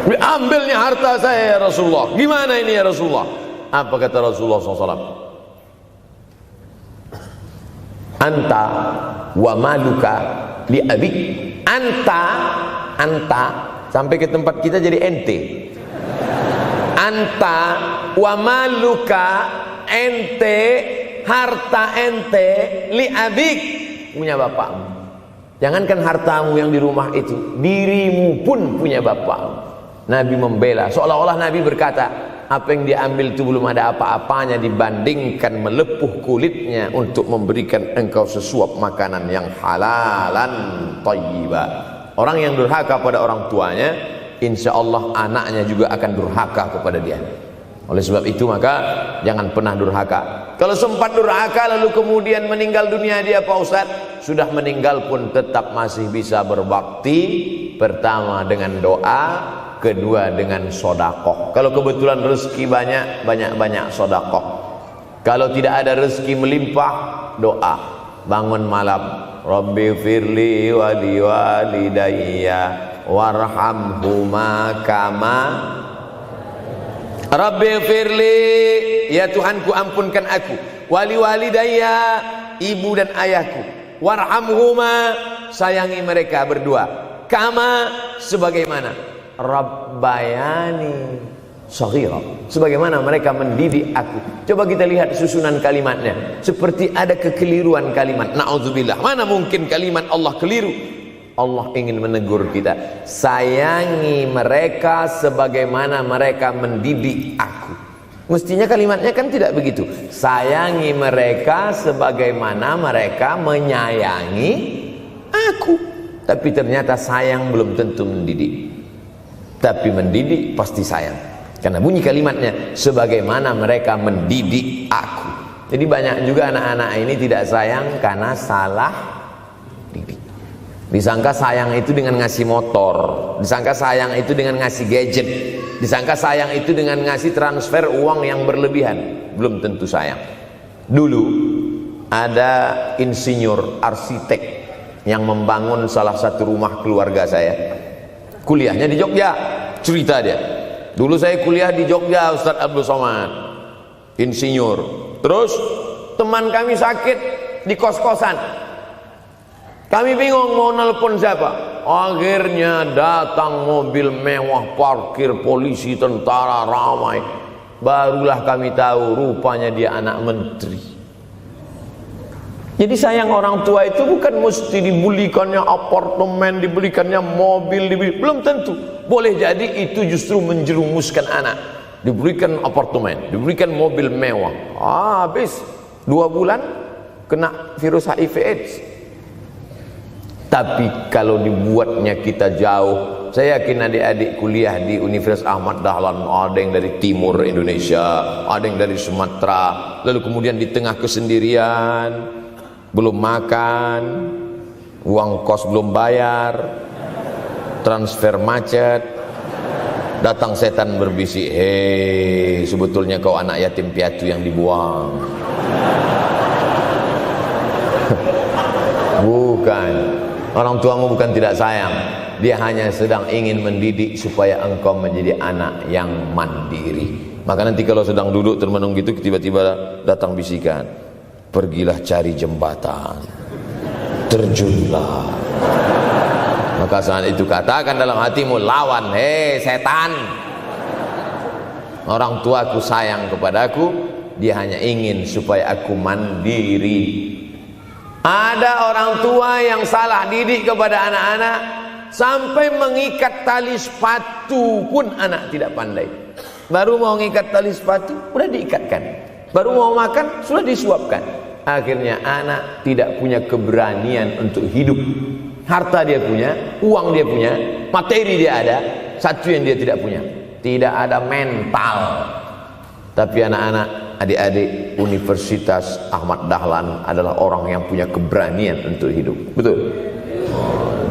Diambilnya harta saya ya Rasulullah. Gimana ini ya Rasulullah? Apa kata Rasulullah SAW? Anta wa maluka li abik. Anta sampai ke tempat kita jadi ente. Anta wa maluka, ente, harta ente, li abik, punya bapakmu. Jangankan hartamu yang di rumah itu, dirimu pun punya bapakmu. Nabi membela, seolah-olah Nabi berkata, apa yang diambil itu belum ada apa-apanya dibandingkan melepuh kulitnya untuk memberikan engkau sesuap makanan yang halalan thayyibah. Orang yang durhaka pada orang tuanya, insya Allah anaknya juga akan durhaka kepada dia. Oleh sebab itu maka jangan pernah durhaka. Kalau sempat durhaka lalu kemudian meninggal dunia dia Pak Ustadz, sudah meninggal pun tetap masih bisa berbakti. Pertama dengan doa, kedua dengan sodakoh. Kalau kebetulan rezeki banyak sodakoh. Kalau tidak ada rezeki melimpah, doa. Bangun malam, Rabbi firli wali walidayya warhamhuma kama Rabbi firli, ya Tuhanku ampunkan aku, wali walidayya, ibu dan ayahku, warhamhuma, sayangi mereka berdua, kama, sebagaimana Rabbayani shaghira, sebagaimana mereka mendidik aku. Coba kita lihat susunan kalimatnya, seperti ada kekeliruan kalimat. Na'udzubillah, mana mungkin kalimat Allah keliru. Allah ingin menegur kita, sayangi mereka sebagaimana mereka mendidik aku. Mestinya kalimatnya kan tidak begitu, sayangi mereka sebagaimana mereka menyayangi aku. Tapi ternyata sayang belum tentu mendidik, tapi mendidik pasti sayang. Karena bunyi kalimatnya, sebagaimana mereka mendidik aku. Jadi banyak juga anak-anak ini tidak sayang karena salah didik. Disangka sayang itu dengan ngasih motor, disangka sayang itu dengan ngasih gadget. disangka sayang itu dengan ngasih transfer uang yang berlebihan. Belum tentu sayang. Dulu ada insinyur arsitek yang membangun salah satu rumah keluarga saya. Kuliahnya di Jogja. Cerita dia, dulu saya kuliah di Jogja, Ustadz Abdul Somad, insinyur. Terus teman kami sakit di kos-kosan. Kami bingung mau nelpon siapa. Akhirnya datang mobil mewah, parkir polisi, tentara, ramai. Barulah kami tahu rupanya dia anak menteri. Jadi sayang orang tua itu bukan mesti dibelikannya apartemen, dibelikannya mobil, belum tentu. Boleh jadi itu justru menjerumuskan anak. Diberikan apartemen, diberikan mobil mewah. Habis 2 bulan kena virus HIV AIDS. Tapi kalau dibuatnya kita jauh, saya yakin adik-adik kuliah di Universitas Ahmad Dahlan, ada yang dari timur Indonesia, ada yang dari Sumatera, lalu kemudian di tengah kesendirian, belum makan, uang kos belum bayar, transfer macet, datang setan berbisik, hei, sebetulnya kau anak yatim piatu yang dibuang. Bukan, orang tuamu bukan tidak sayang, dia hanya sedang ingin mendidik supaya engkau menjadi anak yang mandiri. Maka nanti kalau sedang duduk termenung gitu, tiba-tiba datang bisikan, pergilah cari jembatan, terjunlah. Maka saat itu katakan dalam hatimu, lawan, hei setan. Orang tuaku sayang kepadaku, dia hanya ingin supaya aku mandiri. Ada orang tua yang salah didik kepada anak-anak, sampai mengikat tali sepatu pun anak tidak pandai. Baru mau mengikat tali sepatu, sudah diikatkan. Baru mau makan, sudah disuapkan. Akhirnya anak tidak punya keberanian untuk hidup. Harta dia punya, uang dia punya, materi dia ada, satu yang dia tidak punya, tidak ada mental. Tapi anak-anak, adik-adik Universitas Ahmad Dahlan adalah orang yang punya keberanian untuk hidup. Betul?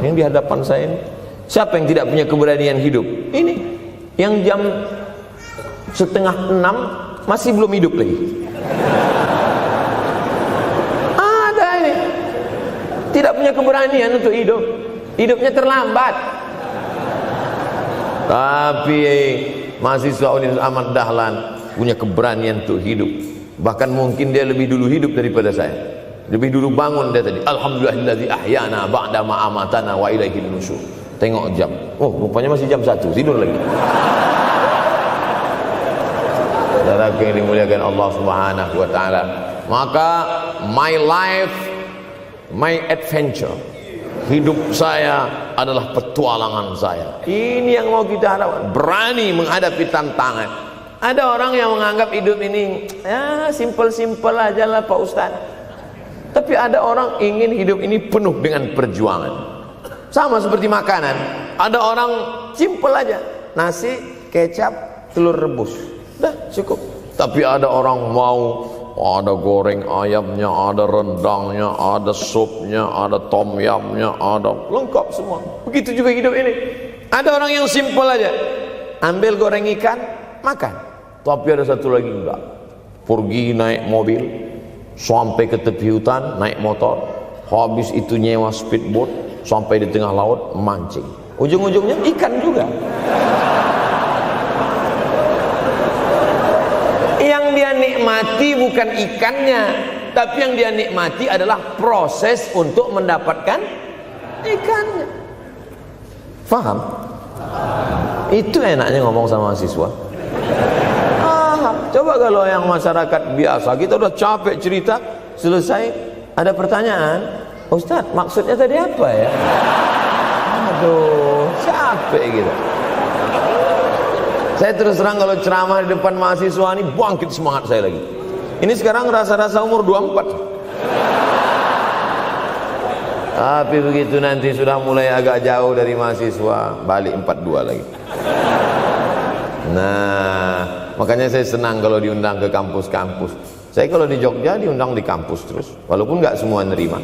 Yang di hadapan saya ini, siapa yang tidak punya keberanian hidup? Ini yang jam 5:30 masih belum hidup lagi. Ada ini tidak punya keberanian untuk hidup, hidupnya terlambat. Tapi mahasiswa Universitas Ahmad Dahlan punya keberanian untuk hidup. Bahkan mungkin dia lebih dulu hidup daripada saya. Lebih dulu bangun dia tadi. Alhamdulillahillazi ahyana ba'da ma amatana wa ilaihil nusyur. Tengok jam. Oh, rupanya masih jam 1, tidur lagi. Saudara yang dimuliakan Allah Subhanahu wa taala. Maka my life, my adventure, hidup saya adalah petualangan saya. Ini yang mau kita harapkan, berani menghadapi tantangan. Ada orang yang menganggap hidup ini ya simpel-simpel aja lah Pak Ustadz. Tapi ada orang ingin hidup ini penuh dengan perjuangan. Sama seperti makanan. Ada orang simpel aja, nasi, kecap, telur rebus, dah cukup. Tapi ada orang mau ada goreng ayamnya, ada rendangnya, ada supnya, ada tom yamnya, ada lengkap semua. Begitu juga hidup ini. Ada orang yang simpel aja, ambil goreng ikan, makan. Tapi ada satu lagi enggak, pergi naik mobil sampai ke tepi hutan, naik motor, habis itu nyewa speedboat sampai di tengah laut mancing, ujung-ujungnya ikan juga. Yang dia nikmati bukan ikannya, tapi yang dia nikmati adalah proses untuk mendapatkan ikannya. Faham? Itu enaknya ngomong sama mahasiswa. Coba kalau yang masyarakat biasa, kita udah capek cerita, selesai ada pertanyaan, Ustadz maksudnya tadi apa ya? Aduh, capek gitu. Saya terus terang kalau ceramah di depan mahasiswa ini bangkit semangat saya lagi. Ini sekarang rasa-rasa umur 24. Tapi begitu nanti sudah mulai agak jauh dari mahasiswa, balik 42 lagi. Nah, makanya saya senang kalau diundang ke kampus-kampus. Saya kalau di Jogja diundang di kampus terus, walaupun nggak semua nerima.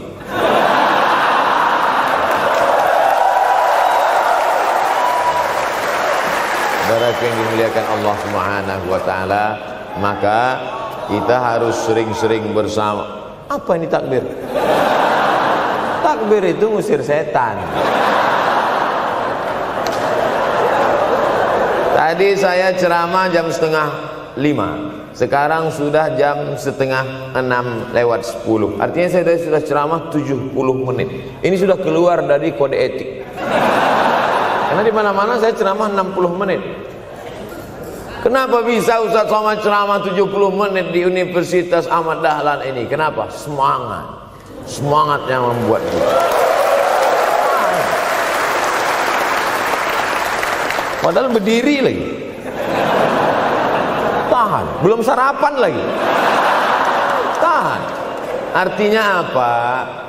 saudaraku yang dimuliakan Allah Subhanahu wa taala, maka kita harus sering-sering bersama. Apa ini takbir? Takbir itu ngusir setan. Tadi saya ceramah jam 4:30, sekarang sudah jam 5:30 artinya saya sudah ceramah 70 menit. Ini sudah keluar dari kode etik, karena di mana-mana saya ceramah 60 menit. Kenapa bisa Ustaz Somad ceramah 70 menit di Universitas Ahmad Dahlan ini? Kenapa? Semangat yang membuat kita. Padahal berdiri lagi, tahan, belum sarapan lagi, tahan. Artinya apa?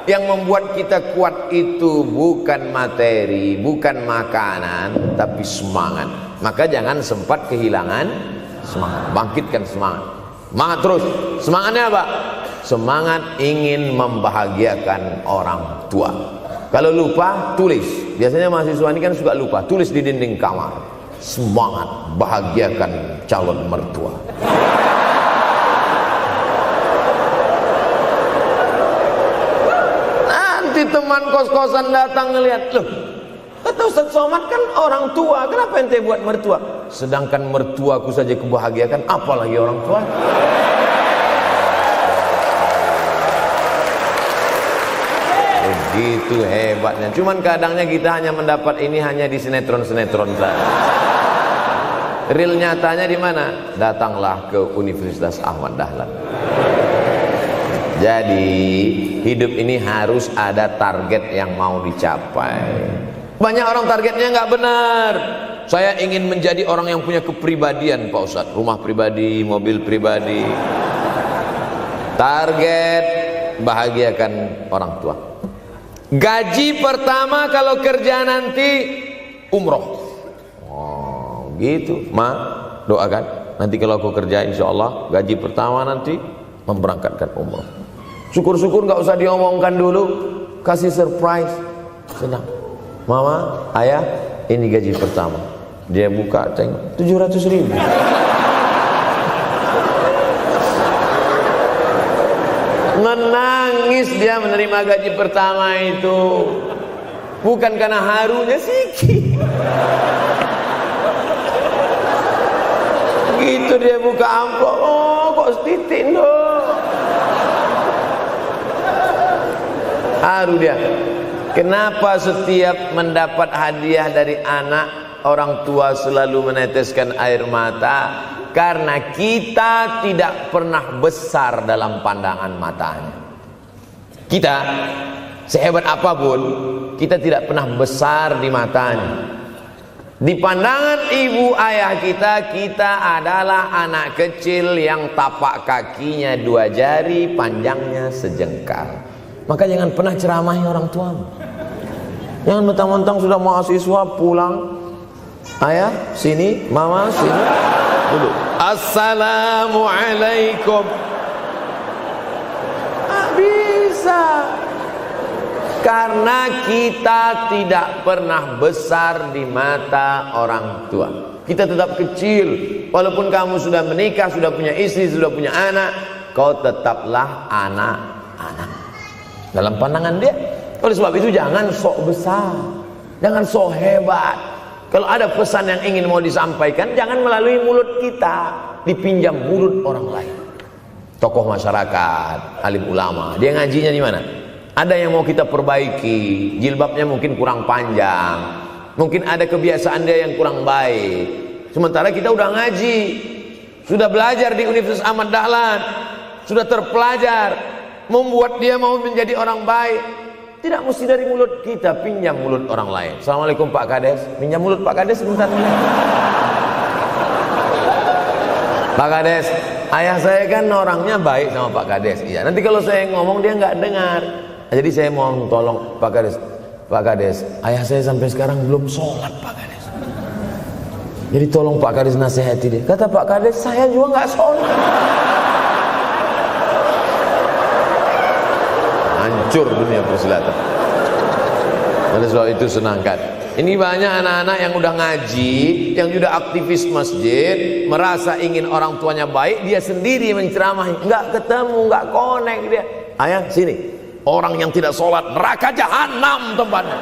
Yang membuat kita kuat itu bukan materi, bukan makanan, tapi semangat. Maka jangan sempat kehilangan semangat, bangkitkan semangat. Semangat terus. Semangatnya apa? Semangat ingin membahagiakan orang tua. Kalau lupa, tulis. Biasanya mahasiswa ini kan suka lupa, tulis di dinding kamar. Semangat bahagiakan calon mertua. Nanti teman kos-kosan datang ngelihat, loh, kata Ustaz Somad kan orang tua, kenapa ente buat mertua? Sedangkan mertuaku saja kebahagiakan, apalagi orang tua. Begitu hebatnya. Cuman kadangnya kita hanya mendapat ini hanya di sinetron-sinetron saja. Real nyatanya di mana? Datanglah ke Universitas Ahmad Dahlan. Jadi hidup ini harus ada target yang mau dicapai. Banyak orang targetnya nggak benar. Saya ingin menjadi orang yang punya kepribadian, Pak Ustadz, rumah pribadi, mobil pribadi. Target bahagiakan orang tua. Gaji pertama kalau kerja nanti umroh. Oh, gitu. Doakan. Nanti kalau aku kerja, insya Allah gaji pertama nanti memberangkatkan umroh. Syukur-syukur nggak usah diomongkan dulu, kasih surprise, senang. Mama, ayah, ini gaji pertama. Dia buka, tengok 700.000. Menangis dia menerima gaji pertama itu, bukan karena harunya sikit. Begitu dia buka amplop, oh kok setitik dong. Haru dia. Kenapa setiap mendapat hadiah dari anak, orang tua selalu meneteskan air mata? Karena kita tidak pernah besar dalam pandangan matanya. Kita sehebat apapun, kita tidak pernah besar di matanya. Di pandangan ibu ayah kita, kita adalah anak kecil yang tapak kakinya 2 jari, panjangnya sejengkal. Maka jangan pernah ceramahi orang tuamu. Jangan mentang-mentang sudah mahasiswa pulang, ayah sini, mama sini, dulu assalamualaikum. Bisa, karena kita tidak pernah besar di mata orang tua. Kita tetap kecil. Walaupun kamu sudah menikah, sudah punya istri, sudah punya anak, kau tetaplah anak-anak dalam pandangan dia. Oleh sebab itu jangan sok besar, jangan sok hebat. Kalau ada pesan yang ingin mau disampaikan, jangan melalui mulut kita, dipinjam mulut orang lain. Tokoh masyarakat, alim ulama, dia ngajinya di mana? Ada yang mau kita perbaiki, jilbabnya mungkin kurang panjang, mungkin ada kebiasaan dia yang kurang baik. Sementara kita udah ngaji, sudah belajar di Universitas Ahmad Dahlan, sudah terpelajar, membuat dia mau menjadi orang baik. Tidak mesti dari mulut kita, pinjam mulut orang lain. Assalamualaikum Pak Kades, pinjam mulut Pak Kades sebentar. Pak Kades, ayah saya kan orangnya baik sama Pak Kades. Iya, nanti kalau saya ngomong dia nggak dengar. Jadi saya mohon tolong Pak Kades. Pak Kades, ayah saya sampai sekarang belum sholat Pak Kades. Jadi tolong Pak Kades nasihati dia. Kata Pak Kades, saya juga nggak sholat. Hancur dunia persilatan. Oleh sebab itu senangkan Ini banyak anak-anak yang udah ngaji, yang sudah aktivis masjid, merasa ingin orang tuanya baik, dia sendiri menceramahi, nggak ketemu, nggak connect dia. Ayah sini, orang yang tidak sholat neraka jahanam tempatnya.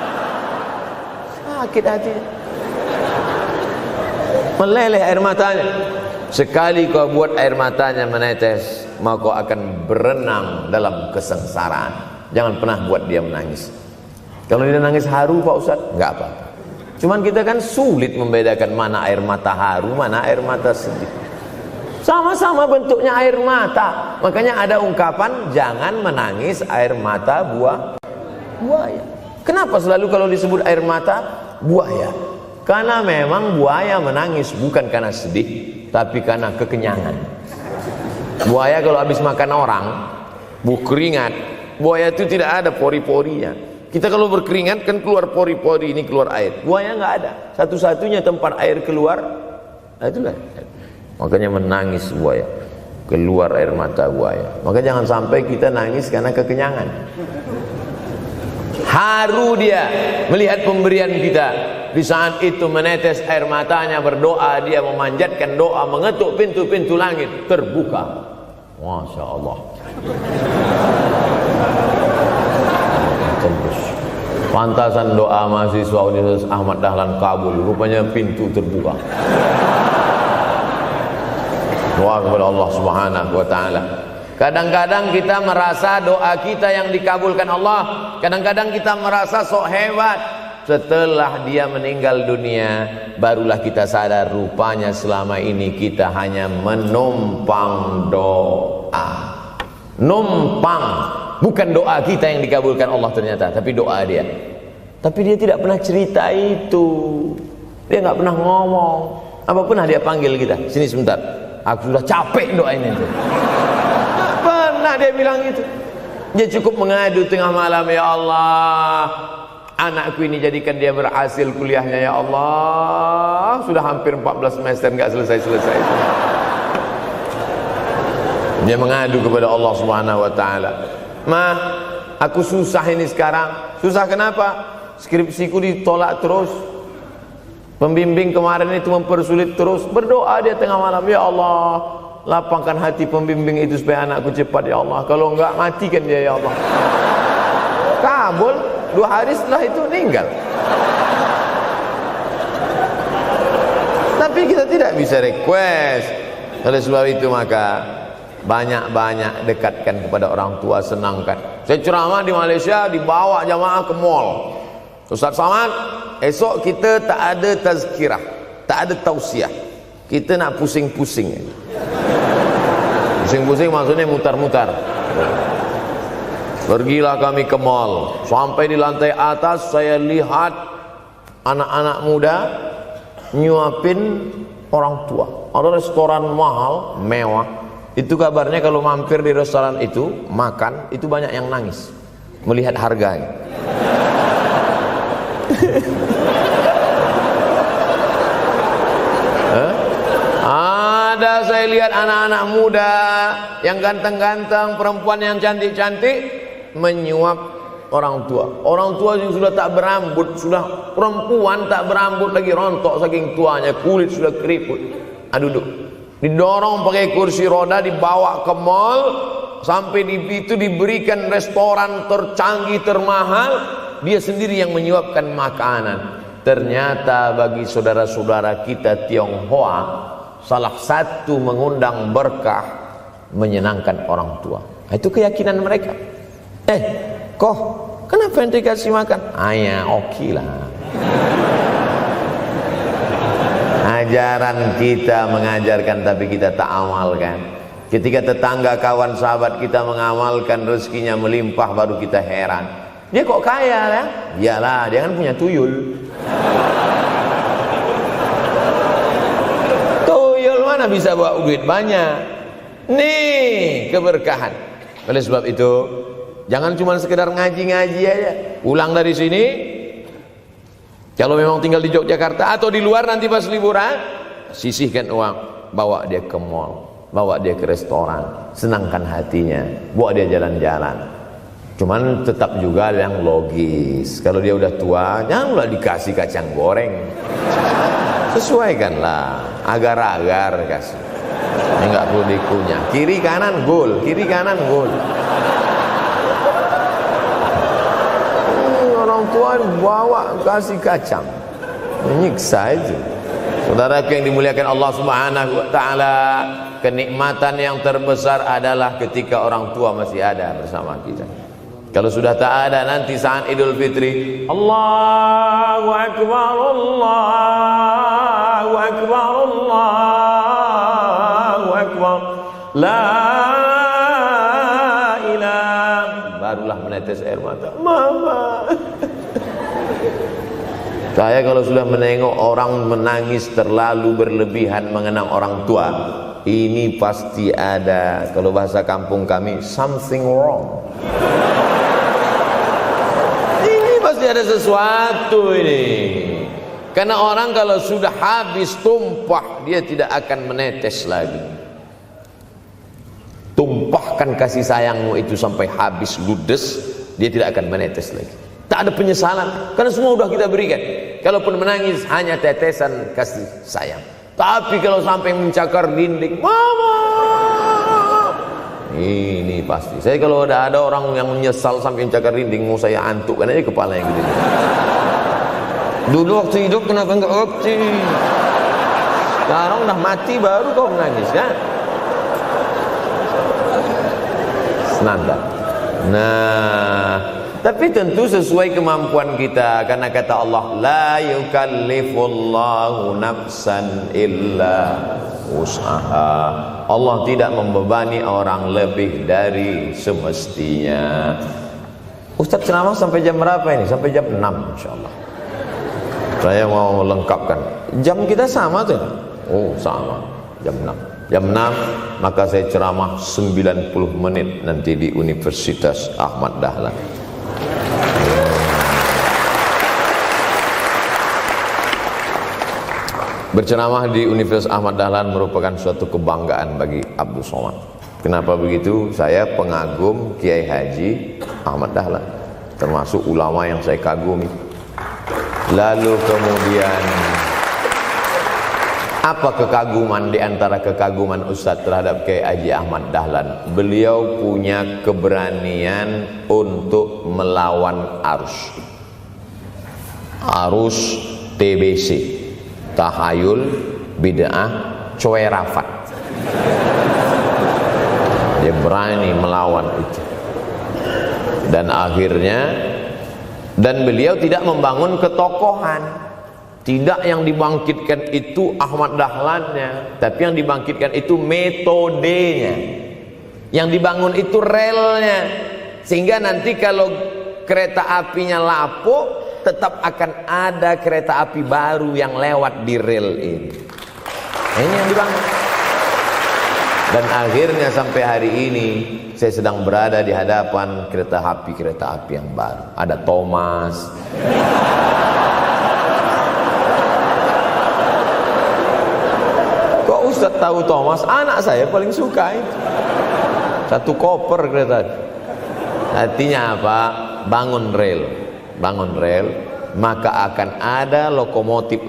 Sakit hatinya, meleleh air matanya. Sekali kau buat air matanya menetes, maka kau akan berenang dalam kesengsaraan. Jangan pernah buat dia menangis. Kalau dia nangis haru Pak Ustadz, nggak apa-apa. Cuman kita kan sulit membedakan mana air mata haru, mana air mata sedih. Sama-sama bentuknya air mata. Makanya ada ungkapan, jangan menangis air mata buaya. Kenapa selalu kalau disebut air mata buaya? Karena memang buaya menangis bukan karena sedih, tapi karena kekenyangan. Buaya kalau habis makan orang, keringat, buaya itu tidak ada pori-porinya. Kita kalau berkeringat kan keluar pori-pori, ini keluar air. Buaya nggak ada. Satu-satunya tempat air keluar, nah itulah. Makanya menangis buaya, keluar air mata buaya. Maka jangan sampai kita nangis karena kekenyangan. Haru dia melihat pemberian kita. Di saat itu menetes air matanya, berdoa, dia memanjatkan doa, mengetuk pintu-pintu langit, terbuka. Masya Allah. Pantasan doa mahasiswa Universitas Ahmad Dahlan kabul, rupanya pintu terbuka. Doa kepada Allah Subhanahu wa taala. Kadang-kadang kita merasa doa kita yang dikabulkan Allah, kadang-kadang kita merasa sok hebat. Setelah dia meninggal dunia, barulah kita sadar rupanya selama ini kita hanya menumpang doa. Numpang, bukan doa kita yang dikabulkan Allah ternyata, tapi doa dia. Tapi dia tidak pernah cerita itu. Dia nggak pernah ngomong. Apa pernah dia panggil kita? Sini sebentar. Aku sudah capek doain itu. Pernah dia bilang itu. Dia cukup mengadu tengah malam, ya Allah, anakku ini jadikan dia berhasil kuliahnya ya Allah. Sudah hampir 14 semester nggak selesai-selesai. Dia mengadu kepada Allah Subhanahu wa taala. Ma, aku susah ini sekarang. Susah kenapa? Skripsiku ditolak terus. Pembimbing kemarin itu mempersulit terus. Berdoa dia tengah malam, ya Allah, lapangkan hati pembimbing itu supaya anakku cepat ya Allah. Kalau enggak, matikan dia ya Allah. Kabul. 2 hari setelah itu meninggal. Tapi kita tidak bisa request. Oleh sebab itu maka banyak-banyak dekatkan kepada orang tua, senangkan. Saya ceramah di Malaysia, dibawa jamaah ke mall. Ustaz Samad, esok kita tak ada tazkirah, tak ada tausiah. Kita nak pusing-pusing. Pusing-pusing maksudnya mutar-mutar. Pergilah kami ke mall. Sampai di lantai atas saya lihat anak-anak muda nyuapin orang tua. Ada restoran mahal, mewah. Itu kabarnya kalau mampir di restoran itu, makan, itu banyak yang nangis melihat harganya. Ada saya lihat anak-anak muda yang ganteng-ganteng, perempuan yang cantik-cantik menyuap orang tua. Orang tua yang sudah tak berambut, sudah perempuan tak berambut lagi, rontok saking tuanya, kulit sudah keriput. Duduk, didorong pakai kursi roda, dibawa ke mall, sampai di situ diberikan restoran tercanggih, termahal, dia sendiri yang menyuapkan makanan. Ternyata bagi saudara-saudara kita Tionghoa, salah satu mengundang berkah menyenangkan orang tua. Itu keyakinan mereka. Kok kenapa ente kasih makan? Ya oke lah. Ajaran kita mengajarkan tapi kita tak amalkan. Ketika tetangga, kawan, sahabat kita mengamalkan, rezekinya melimpah, baru kita heran. Dia kok kaya ya? Iyalah, dia kan punya tuyul. Tuyul mana bisa bawa duit banyak? Nih keberkahan. Oleh sebab itu, jangan cuma sekedar ngaji-ngaji aja. Pulang dari sini, kalau memang tinggal di Yogyakarta atau di luar nanti pas liburan, sisihkan uang, bawa dia ke mall, bawa dia ke restoran, senangkan hatinya, bawa dia jalan-jalan. Cuman tetap juga yang logis. Kalau dia udah tua, janganlah dikasih kacang goreng. Sesuaikanlah, agar-agar kasih. Ini nggak perlu dikunyah. Kiri kanan gol, kiri kanan gol. Orang tua bawa kasih kacang, menyiksa itu. Saudara yang dimuliakan Allah Subhanahu wa taala, kenikmatan yang terbesar adalah ketika orang tua masih ada bersama kita. Kalau sudah tak ada, nanti saat Idul Fitri, Allahu Akbar, Allahu Akbar, Allahu Akbar, la ilaha, barulah menetes air mata. Mama. Saya kalau sudah menengok orang menangis terlalu berlebihan mengenang orang tua, ini pasti ada, kalau bahasa kampung kami, something wrong. Pasti ada sesuatu ini. Karena orang kalau sudah habis tumpah, dia tidak akan menetes lagi. Tumpahkan kasih sayangmu itu sampai habis ludes, dia tidak akan menetes lagi. Tak ada penyesalan, karena semua sudah kita berikan. Kalaupun menangis hanya tetesan kasih sayang. Tapi kalau sampai mencakar dinding, mama, ini pasti. Saya kalau ada orang yang menyesal sampai mencakar dinding, mau saya antukkan aja kepala yang gede. Dulu waktu hidup kenapa enggak opti? Sekarang udah mati baru kau menangis kan? Senanda. Nah, tapi tentu sesuai kemampuan kita, karena kata Allah, la yukallifullahu nafsan illa usaha. Allah tidak membebani orang lebih dari semestinya. Ustaz ceramah sampai jam berapa ini? Sampai jam 6 insyaallah. Saya mau lengkapkan. Jam kita sama tuh. Oh, sama. Jam 6. Jam 6 maka saya ceramah 90 menit nanti di Universitas Ahmad Dahlan. Berceramah di Universitas Ahmad Dahlan merupakan suatu kebanggaan bagi Abdul Somad. Kenapa begitu? Saya pengagum Kiai Haji Ahmad Dahlan, termasuk ulama yang saya kagumi. Lalu kemudian apa kekaguman di antara kekaguman Ustadz terhadap Kiai Haji Ahmad Dahlan? Beliau punya keberanian untuk melawan arus TBC, tahayul, bid'ah, coerafat. Dia berani melawan itu. Dan akhirnya, dan beliau tidak membangun ketokohan. Tidak yang dibangkitkan itu Ahmad Dahlannya, tapi yang dibangkitkan itu metodenya. Yang dibangun itu relnya. Sehingga nanti kalau kereta apinya lapuk, tetap akan ada kereta api baru yang lewat di rel ini. Ini yang dibangun. Dan akhirnya sampai hari ini saya sedang berada di hadapan kereta api yang baru. Ada Thomas. Kok Ustaz tahu Thomas? Anak saya paling suka itu. Satu koper kereta. Artinya apa? Bangun rel, maka akan ada lokomotif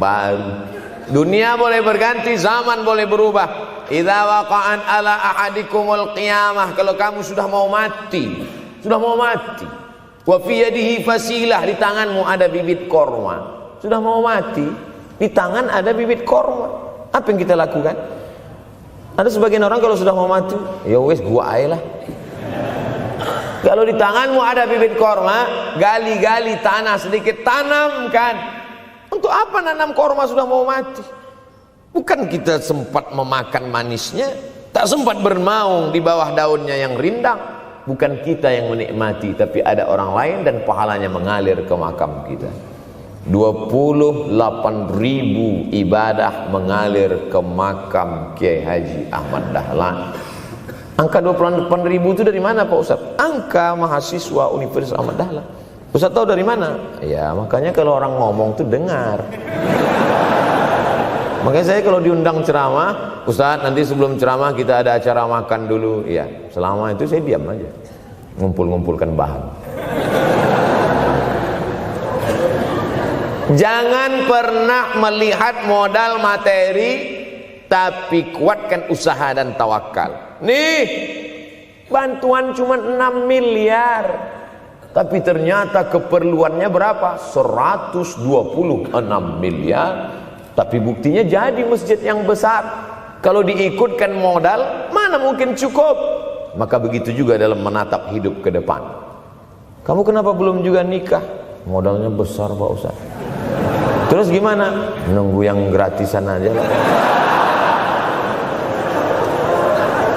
baru. Dunia boleh berganti, zaman boleh berubah. Idza waqa'an ala ahadikumul qiyamah, kalau kamu sudah mau mati, wa fi yadihi fasilah, di tanganmu ada bibit korma. Sudah mau mati, di tangan ada bibit korma. Apa yang kita lakukan? Ada sebagian orang kalau sudah mau mati, ya wes gua aja lah. Kalau di tanganmu ada bibit korma, gali-gali tanah sedikit, tanamkan. Untuk apa nanam korma sudah mau mati? Bukan kita sempat memakan manisnya, tak sempat bermaung di bawah daunnya yang rindang. Bukan kita yang menikmati, tapi ada orang lain dan pahalanya mengalir ke makam kita. 28.000 ibadah mengalir ke makam Kiai Haji Ahmad Dahlan. Angka 28.000 itu dari mana Pak Ustaz? Angka mahasiswa Universitas Ahmad Dahlan. Ustaz tahu dari mana? Ya makanya kalau orang ngomong tuh dengar. Makanya saya kalau diundang ceramah, Ustaz nanti sebelum ceramah kita ada acara makan dulu. Iya, selama itu saya diam aja. ngumpul-ngumpulkan bahan. Jangan pernah melihat modal materi, tapi kuatkan usaha dan tawakal. Nih, bantuan cuma 6 miliar, tapi ternyata keperluannya berapa? 126 miliar. Tapi buktinya jadi masjid yang besar. Kalau diikutkan modal, mana mungkin cukup? Maka begitu juga dalam menatap hidup ke depan. Kamu kenapa belum juga nikah? Modalnya besar Pak Ustaz. Terus gimana? Nunggu yang gratisan aja lah.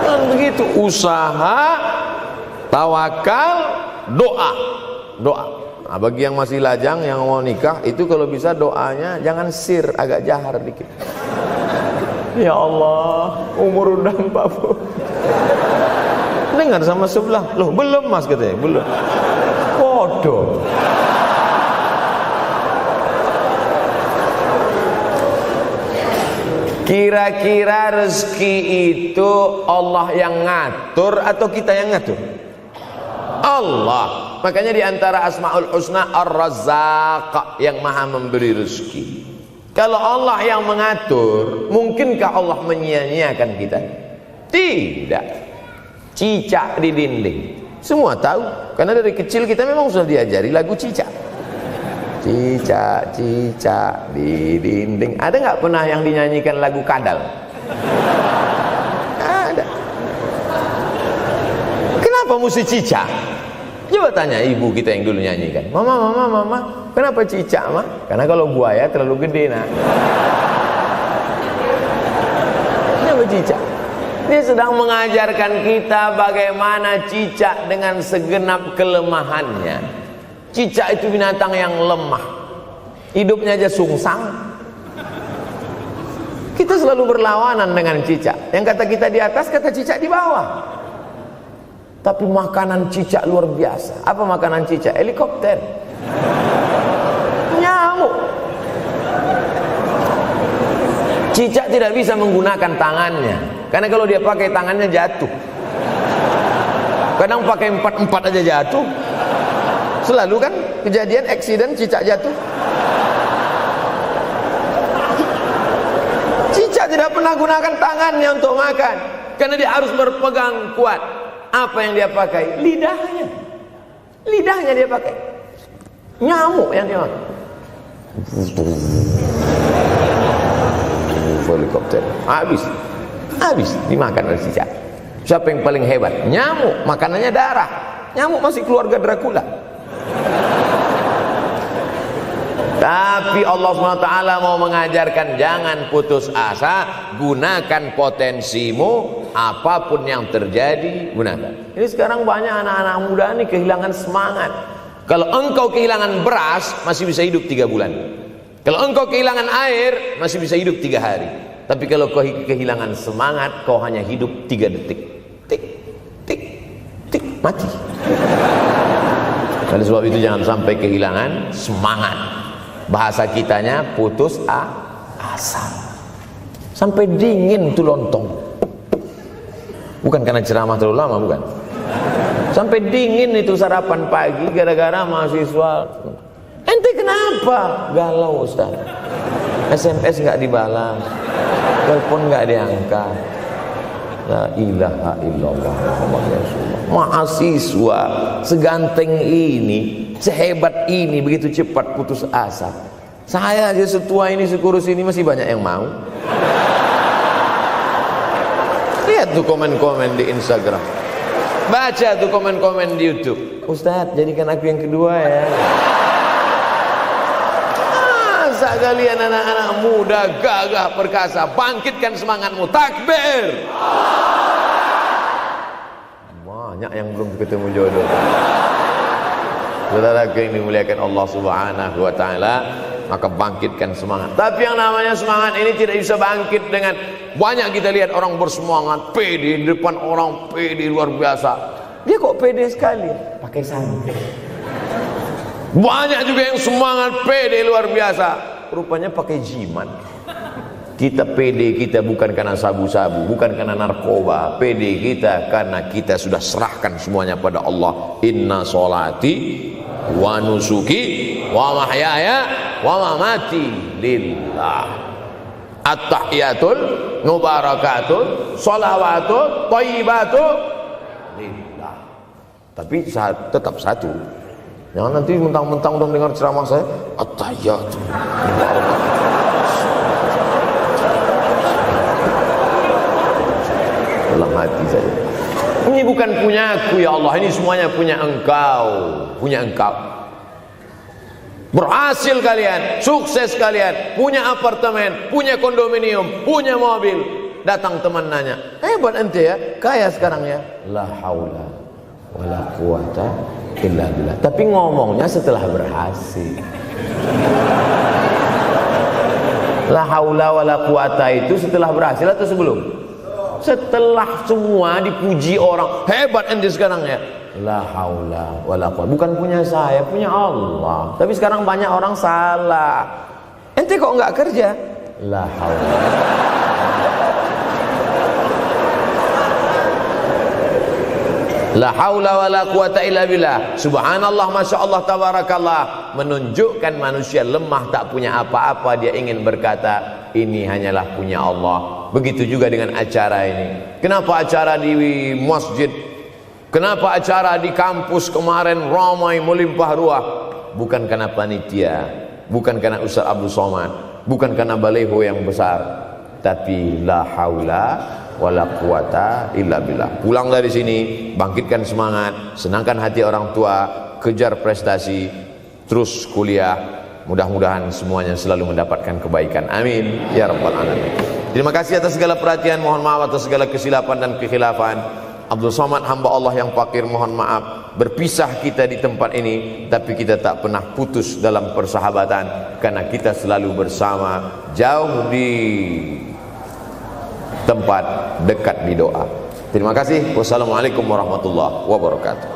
Dan begitu, usaha, tawakal, doa. Nah, bagi yang masih lajang, yang mau nikah, itu kalau bisa doanya jangan sir, agak jahar dikit. Ya Allah, umur udah 40. Dengar sama sebelah, loh belum mas katanya, belum. Bodoh. Kira-kira rezeki itu Allah yang ngatur atau kita yang ngatur? Allah. Makanya di antara Asmaul Husna Ar-Razzaq, yang maha memberi rezeki. Kalau Allah yang mengatur, mungkinkah Allah menyia-nyiakan kita? Tidak. Cicak di dinding, semua tahu, karena dari kecil kita memang sudah diajari lagu cicak. Cicak, cicak di dinding. Ada nggak pernah yang dinyanyikan lagu kadal? Ada. Kenapa mesti cicak? Coba tanya ibu kita yang dulu nyanyikan. Mama, kenapa cicak, Ma? Karena kalau buaya terlalu gede, nak. Kenapa cicak? Dia sedang mengajarkan kita bagaimana cicak dengan segenap kelemahannya. Cicak itu binatang yang lemah, hidupnya aja sungsang. Kita selalu berlawanan dengan cicak. Yang kata kita di atas, kata cicak di bawah. Tapi makanan cicak luar biasa. Apa makanan cicak? Helikopter, nyamuk. Cicak tidak bisa menggunakan tangannya, karena kalau dia pakai tangannya jatuh. Kadang pakai 4 aja jatuh. Selalu kan kejadian eksiden cicak jatuh. Cicak tidak pernah gunakan tangannya untuk makan, karena dia harus berpegang kuat. Apa yang dia pakai? Lidahnya. Lidahnya dia pakai. Nyamuk yang dia makan. Helikopter. Habis dimakan oleh cicak. Siapa yang paling hebat? Nyamuk. Makanannya darah. Nyamuk masih keluarga Dracula. Tapi Allah SWT mau mengajarkan jangan putus asa, gunakan potensimu, apapun yang terjadi gunakan. Ini sekarang banyak anak-anak muda nih kehilangan semangat. Kalau engkau kehilangan beras masih bisa hidup 3 bulan. Kalau engkau kehilangan air masih bisa hidup 3 hari. Tapi kalau kau kehilangan semangat, kau hanya hidup 3 detik. Tik, tik, tik, mati. Oleh sebab itu jangan sampai kehilangan semangat. Bahasa kitanya putus asa. Sampai dingin tuh lontong. Bukan karena ceramah terlalu lama, bukan. Sampai dingin itu sarapan pagi gara-gara mahasiswa. Ente kenapa? Galau Ustaz. SMS nggak dibalas, telepon nggak diangkat. La ilaha illallah Muhammad Rasulullah. Mahasiswa seganteng ini, sehebat ini, begitu cepat putus asa. Saya aja setua ini, sekurus ini masih banyak yang mau. Lihat tuh komen-komen di Instagram, baca tuh komen-komen di YouTube. Ustadz, jadikan aku yang kedua ya. Masa kalian anak-anak muda gagah perkasa, bangkitkan semangatmu, takbir. Banyak yang belum ketemu jodoh. Saudara yang dimuliakan Allah Subhanahu wa taala, maka bangkitkan semangat. Tapi yang namanya semangat ini tidak bisa bangkit dengan banyak. Kita lihat orang bersemangat, pede, di depan orang pede luar biasa. Dia kok pede sekali? Pakai santai. Banyak juga yang semangat pede luar biasa, rupanya pakai jimat. Kita pede kita bukan karena sabu-sabu, bukan karena narkoba. Pede kita karena kita sudah serahkan semuanya pada Allah. Inna sholati wa nusuki wa mahyaya wa mamati lillah. At-tahiyatul mubarakatul sholawatut thayyibatul lillah. Tapi tetap satu. Jangan nanti mentang-mentang udah dengar ceramah saya at-tahiyatul mubarakatul. Dalam hati saya, ini bukan punyaku ya Allah, ini semuanya punya Engkau, punya Engkau. Berhasil kalian, sukses kalian, punya apartemen, punya kondominium, punya mobil. Datang teman nanya, hebat ente ya, kaya sekarang ya. La haula wala quwata illa billah. Tapi ngomongnya setelah berhasil. La haula wala quwata itu setelah berhasil atau sebelum? Setelah semua dipuji orang, hebat ente sekarang ya. La haula wala quwwata, bukan punya saya, punya Allah. Tapi sekarang banyak orang salah. Ente kok enggak kerja? La haula. La haula wala quwwata illa billah. Subhanallah, masya Allah, tabarakallah. Menunjukkan manusia lemah, tak punya apa-apa. Dia ingin berkata, ini hanyalah punya Allah. Begitu juga dengan acara ini. Kenapa acara di masjid? Kenapa acara di kampus kemarin ramai melimpah ruah? Bukan karena panitia, bukan karena Ustaz Abdul Somad, bukan karena baleho yang besar, tapi la haula wala quwata illa billah. Pulang dari sini, bangkitkan semangat, senangkan hati orang tua, kejar prestasi, terus kuliah. Mudah-mudahan semuanya selalu mendapatkan kebaikan. Amin ya rabbal alamin. Terima kasih atas segala perhatian. Mohon maaf atas segala kesilapan dan kekhilafan. Abdul Somad, hamba Allah yang fakir, mohon maaf. Berpisah kita di tempat ini, tapi kita tak pernah putus dalam persahabatan, karena kita selalu bersama, jauh di tempat, dekat di doa. Terima kasih. Wassalamualaikum warahmatullahi wabarakatuh.